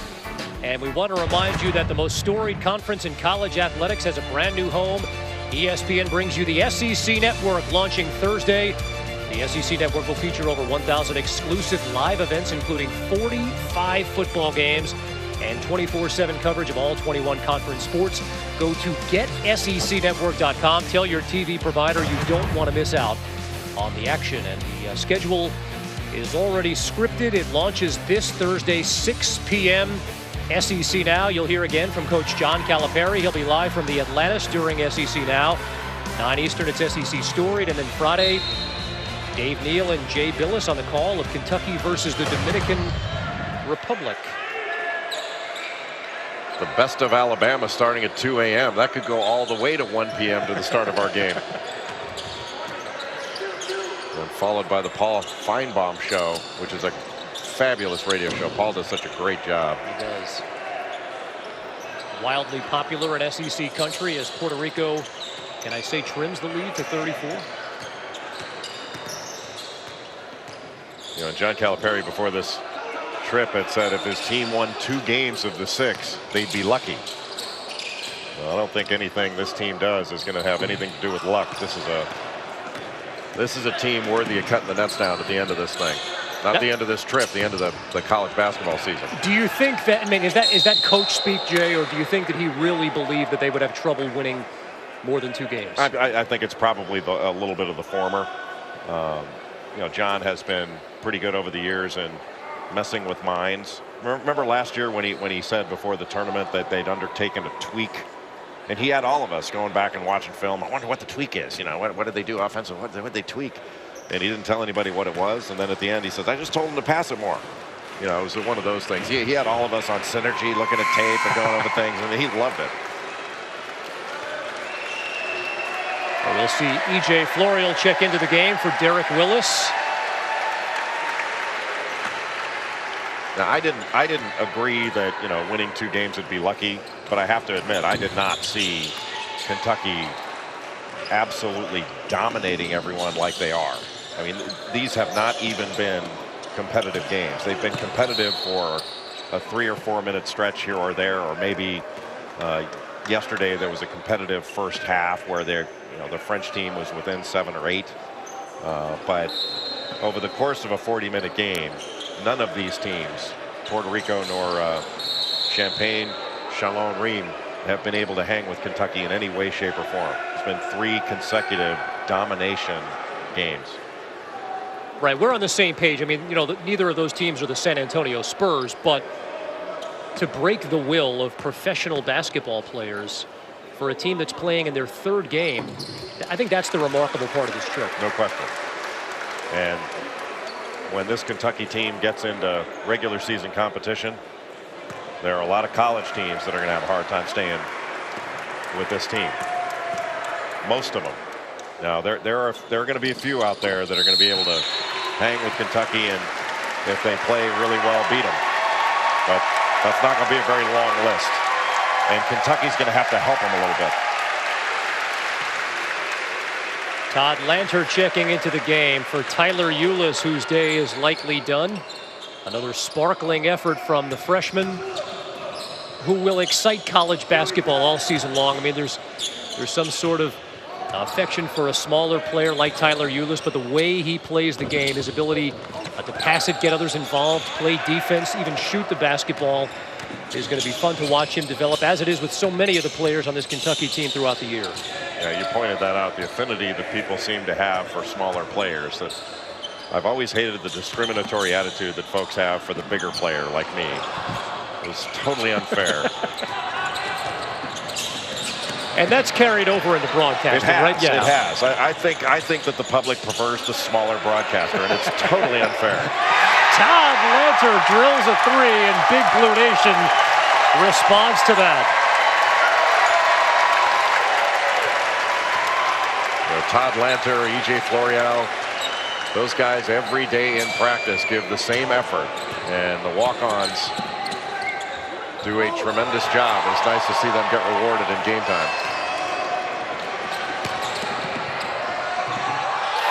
And we want to remind you that the most storied conference in college athletics has a brand new home. ESPN brings you the SEC Network, launching Thursday. The SEC Network will feature over 1,000 exclusive live events, including 45 football games and 24/7 coverage of all 21 conference sports. Go to GetSECNetwork.com. Tell your TV provider you don't want to miss out on the action. And the schedule is already scripted. It launches this Thursday, 6 p.m. SEC Now. You'll hear again from Coach John Calipari. He'll be live from the Atlantis during SEC Now. 9 Eastern, it's SEC Storied. And then Friday, Dave Neal and Jay Billis on the call of Kentucky versus the Dominican Republic. The best of Alabama starting at 2 a.m. That could go all the way to 1 p.m. to the start of our game. And followed by the Paul Feinbaum show, which is a fabulous radio show. Paul does such a great job. He does. Wildly popular in SEC country as Puerto Rico, can I say, trims the lead to 34. You know, John Calipari before this trip had said if his team won 2 games of the 6, they'd be lucky. Well, I don't think anything this team does is going to have anything to do with luck. This is a team worthy of cutting the nets down at the end of this thing. Not the end of this trip, the end of the college basketball season. Do you think that, I mean, is that coach speak, Jay, or do you think that he really believed that they would have trouble winning more than 2 games? I think it's probably a little bit of the former. You know, John has been pretty good over the years and messing with minds. Remember last year when he said before the tournament that they'd undertaken a tweak, and he had all of us going back and watching film. I wonder what the tweak is. You know, what did they do offensive? What did they tweak? And he didn't tell anybody what it was. And then at the end, he says, I just told him to pass it more. You know, it was one of those things. He had all of us on synergy, looking at tape and going over things, and he loved it. Well, we'll see E.J. Florial check into the game for Derek Willis. Now, I didn't agree that, you know, winning 2 games would be lucky, but I have to admit I did not see Kentucky absolutely dominating everyone like they are. I mean, these have not even been competitive games. They've been competitive for a 3 or 4 minute stretch here or there, or maybe yesterday there was a competitive first half where the French team was within 7 or 8. But over the course of a 40-minute game, none of these teams, Puerto Rico nor Champaign, Chalon, Rheims, have been able to hang with Kentucky in any way, shape, or form. It's been 3 consecutive domination games. Right, we're on the same page. I mean, you know, neither of those teams are the San Antonio Spurs, but to break the will of professional basketball players for a team that's playing in their 3rd game, I think that's the remarkable part of this trip. No question. And when this Kentucky team gets into regular season competition, there are a lot of college teams that are going to have a hard time staying with this team. Most of them. Now, there are going to be a few out there that are going to be able to hang with Kentucky, and if they play really well, beat them. But that's not going to be a very long list. And Kentucky's going to have to help them a little bit. Todd Lanter checking into the game for Tyler Ulis, whose day is likely done. Another sparkling effort from the freshman who will excite college basketball all season long. I mean, there's some sort of affection for a smaller player like Tyler Ulis, but the way he plays the game, his ability to pass it, get others involved, play defense, even shoot the basketball, is going to be fun to watch him develop, as it is with so many of the players on this Kentucky team throughout the year. Yeah, you pointed that out, the affinity that people seem to have for smaller players. That I've always hated the discriminatory attitude that folks have for the bigger player like me. It was totally unfair. And that's carried over in the broadcasting, right? Yeah. It has. I think that the public prefers the smaller broadcaster, and it's totally unfair. Todd Lanter drills a 3, and Big Blue Nation responds to that. Todd Lanter, E.J. Florial, those guys every day in practice give the same effort, and the walk-ons do a tremendous job. It's nice to see them get rewarded in game time.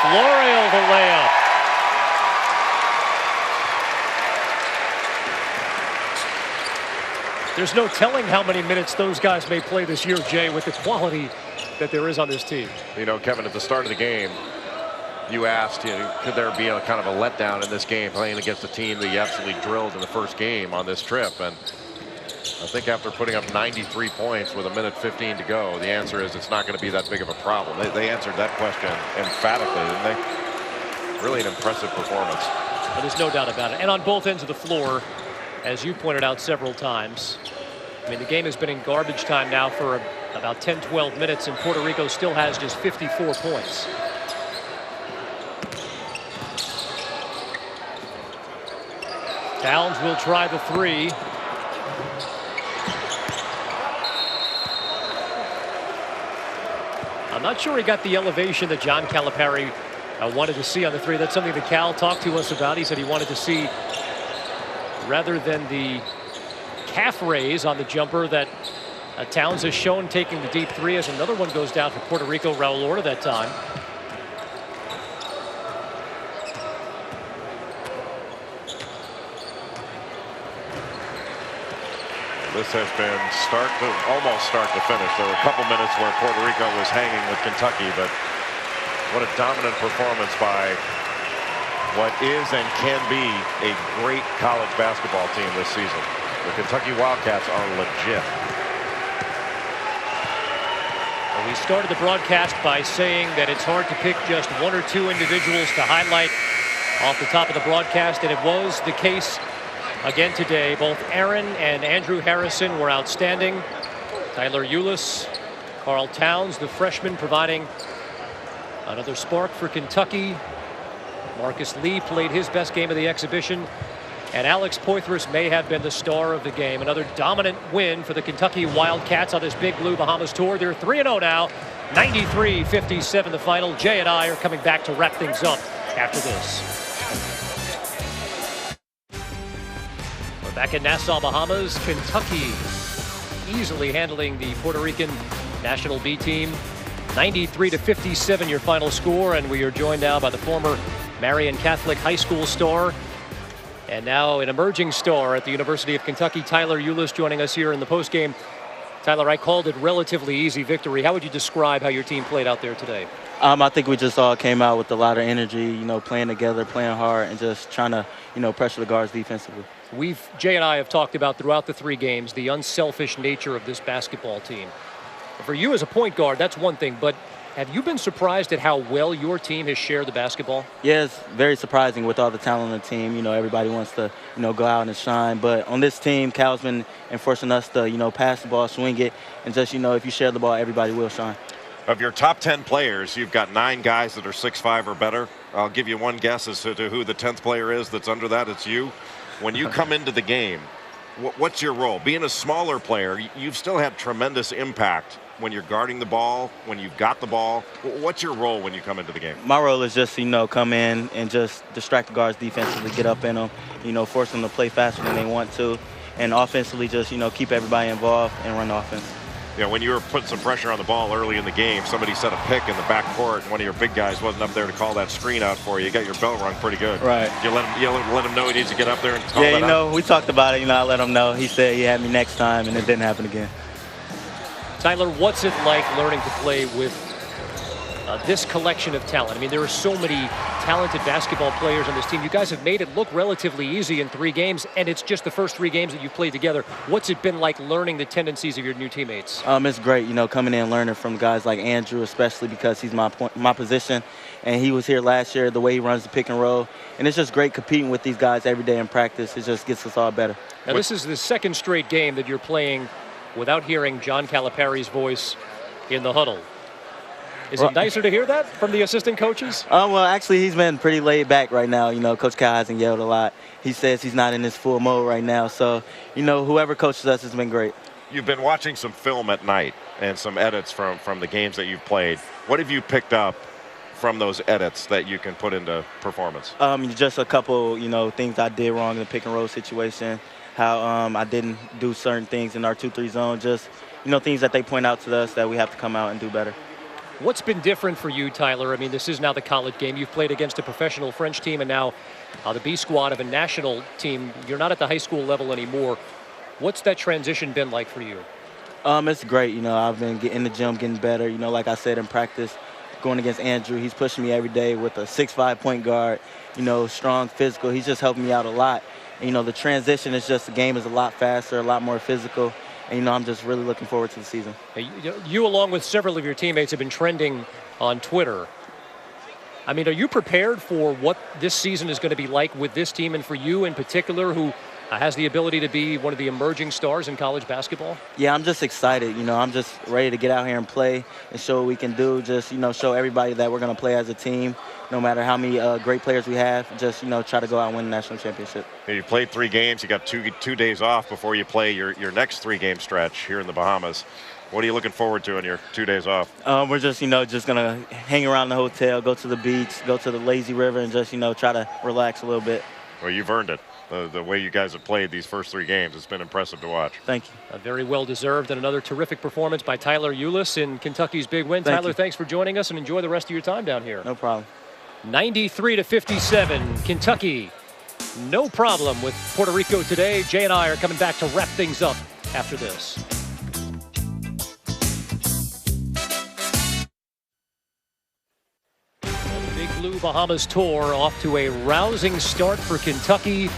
Florial the layup. There's no telling how many minutes those guys may play this year, Jay, with the quality that there is on this team. You know, Kevin, at the start of the game, you asked, you know, could there be a kind of a letdown in this game playing against a team that you absolutely drilled in the first game on this trip? And I think after putting up 93 points with 1:15 to go, the answer is it's not going to be that big of a problem. They answered that question emphatically, didn't they? Really an impressive performance. Well, there's no doubt about it. And on both ends of the floor, as you pointed out several times, I mean, the game has been in garbage time now for about 10-12 minutes, and Puerto Rico still has just 54 points. Towns will try the three. I'm not sure he got the elevation that John Calipari wanted to see on the three. That's something that Cal talked to us about. He said he wanted to see, rather than the calf raise on the jumper that Towns has shown taking the deep three, as another one goes down for Puerto Rico. Raul Orta that time. This has been almost start to finish. There were a couple minutes where Puerto Rico was hanging with Kentucky, but what a dominant performance by what is and can be a great college basketball team this season. The Kentucky Wildcats are legit. Well, we started the broadcast by saying that it's hard to pick just one or two individuals to highlight off the top of the broadcast, and it was the case again today. Both Aaron and Andrew Harrison were outstanding. Tyler Ulis, Carl Towns, the freshman, providing another spark for Kentucky. Marcus Lee played his best game of the exhibition. And Alex Poythress may have been the star of the game. Another dominant win for the Kentucky Wildcats on this Big Blue Bahamas tour. They're 3-0 now. 93-57 the final. Jay and I are coming back to wrap things up after this. We're back in Nassau, Bahamas. Kentucky easily handling the Puerto Rican National B team. 93-57 your final score. And we are joined now by the former Marian Catholic High School star and now an emerging star at the University of Kentucky, Tyler Ulis, joining us here in the postgame. Tyler, I called it relatively easy victory. How would you describe how your team played out there today? I think we just all came out with a lot of energy, playing together, playing hard, and just trying to, pressure the guards defensively. Jay and I have talked about throughout the three games the unselfish nature of this basketball team. For you as a point guard, that's one thing, but have you been surprised at how well your team has shared the basketball? Yeah, it's very surprising with all the talent on the team. Everybody wants to, go out and shine. But on this team, Cal's been enforcing us to, pass the ball, swing it, and just, if you share the ball, everybody will shine. Of your top 10 players, you've got 9 guys that are 6'5" or better. I'll give you one guess as to who the 10th player is that's under that. It's you. When you come into the game, what's your role? Being a smaller player, you've still had tremendous impact when you're guarding the ball, when you've got the ball. What's your role when you come into the game? My role is just, come in and just distract the guards defensively, get up in them, force them to play faster than they want to, and offensively just, keep everybody involved and run the offense. When you were putting some pressure on the ball early in the game, somebody set a pick in the back court, and one of your big guys wasn't up there to call that screen out for you. You got your bell rung pretty good. Right. You let him know he needs to get up there and call that out? We talked about it. I let him know. He said he had me next time, and it didn't happen again. Tyler, what's it like learning to play with this collection of talent? I mean, there are so many talented basketball players on this team. You guys have made it look relatively easy in 3 games, and it's just the first 3 games that you've played together. What's it been like learning the tendencies of your new teammates? It's great, coming in and learning from guys like Andrew, especially because he's my position, and he was here last year, the way he runs the pick and roll. And it's just great competing with these guys every day in practice. It just gets us all better. Now, this is the second straight game that you're playing without hearing John Calipari's voice in the huddle. Is it nicer to hear that from the assistant coaches? Well, actually, he's been pretty laid back right now. Coach Cal hasn't yelled a lot. He says he's not in his full mode right now. So, whoever coaches us has been great. You've been watching some film at night and some edits from the games that you've played. What have you picked up from those edits that you can put into performance? Just a couple, things I did wrong in the pick and roll situation. How I didn't do certain things in our 2-3 zone. Just, things that they point out to us that we have to come out and do better. What's been different for you, Tyler? I mean, this is now the college game. You've played against a professional French team and now the B squad of a national team. You're not at the high school level anymore. What's that transition been like for you? It's great. I've been in the gym, getting better. Like I said in practice, going against Andrew, he's pushing me every day with a 6'5" point guard, strong, physical. He's just helping me out a lot. And, the transition is just, the game is a lot faster, a lot more physical. And, I'm just really looking forward to the season. You, along with several of your teammates, have been trending on Twitter. I mean, are you prepared for what this season is going to be like with this team, and for you in particular, who has the ability to be one of the emerging stars in college basketball? Yeah, I'm just excited. I'm just ready to get out here and play and show what we can do. Just, show everybody that we're going to play as a team, no matter how many great players we have. Just, try to go out and win the national championship. You played 3 games. You got two days off before you play your next 3-game stretch here in the Bahamas. What are you looking forward to in your 2 days off? We're just, just going to hang around the hotel, go to the beach, go to the lazy river, and just, try to relax a little bit. Well, you've earned it. The way you guys have played these first 3 games, it's been impressive to watch. Thank you. Very well deserved, and another terrific performance by Tyler Ulis in Kentucky's big win. Tyler, thanks for joining us, and enjoy the rest of your time down here. No problem. 93-57, Kentucky. No problem with Puerto Rico today. Jay and I are coming back to wrap things up after this. The Big Blue Bahamas tour off to a rousing start for Kentucky.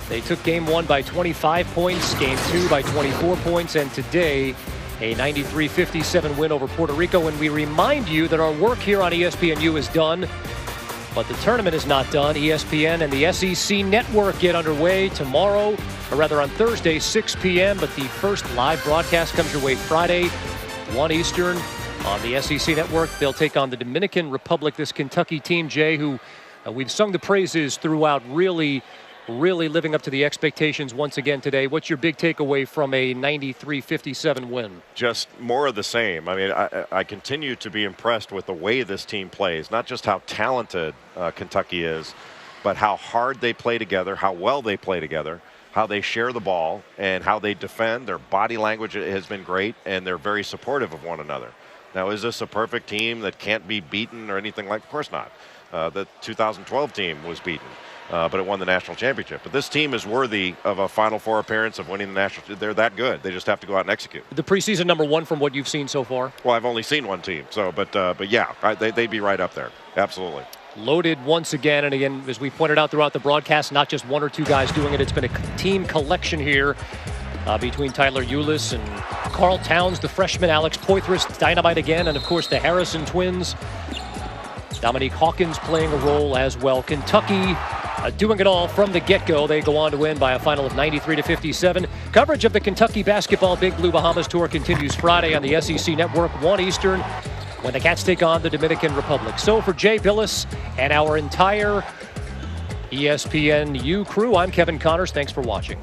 They took game 1 by 25 points, game 2 by 24 points, and today a 93-57 win over Puerto Rico. And we remind you that our work here on ESPNU is done, but the tournament is not done. ESPN and the SEC Network get underway tomorrow, or rather on Thursday, 6 p.m. But the first live broadcast comes your way Friday, 1 Eastern on the SEC Network. They'll take on the Dominican Republic, this Kentucky team, Jay, who we've sung the praises throughout, really living up to the expectations once again today. What's your big takeaway from a 93-57 win? Just more of the same. I mean, I continue to be impressed with the way this team plays, not just how talented Kentucky is, but how hard they play together, how well they play together, how they share the ball, and how they defend. Their body language has been great, and they're very supportive of one another. Now, is this a perfect team that can't be beaten or anything like? Of course not. The 2012 team was beaten. But it won the national championship. But this team is worthy of a Final Four appearance, of winning the national. They're that good. They just have to go out and execute. The preseason #1 from what you've seen so far? Well, I've only seen one team, so but yeah, they'd be right up there. Absolutely. Loaded once again, and again, as we pointed out throughout the broadcast, not just 1 or 2 guys doing it. It's been a team collection here between Tyler Ulis and Carl Towns, the freshman, Alex Poitras, dynamite again, and of course the Harrison twins. Dominique Hawkins playing a role as well. Kentucky doing it all from the get-go. They go on to win by a final of 93-57. Coverage of the Kentucky Basketball Big Blue Bahamas Tour continues Friday on the SEC Network, 1 Eastern, when the Cats take on the Dominican Republic. So for Jay Billis and our entire ESPNU crew, I'm Kevin Connors. Thanks for watching.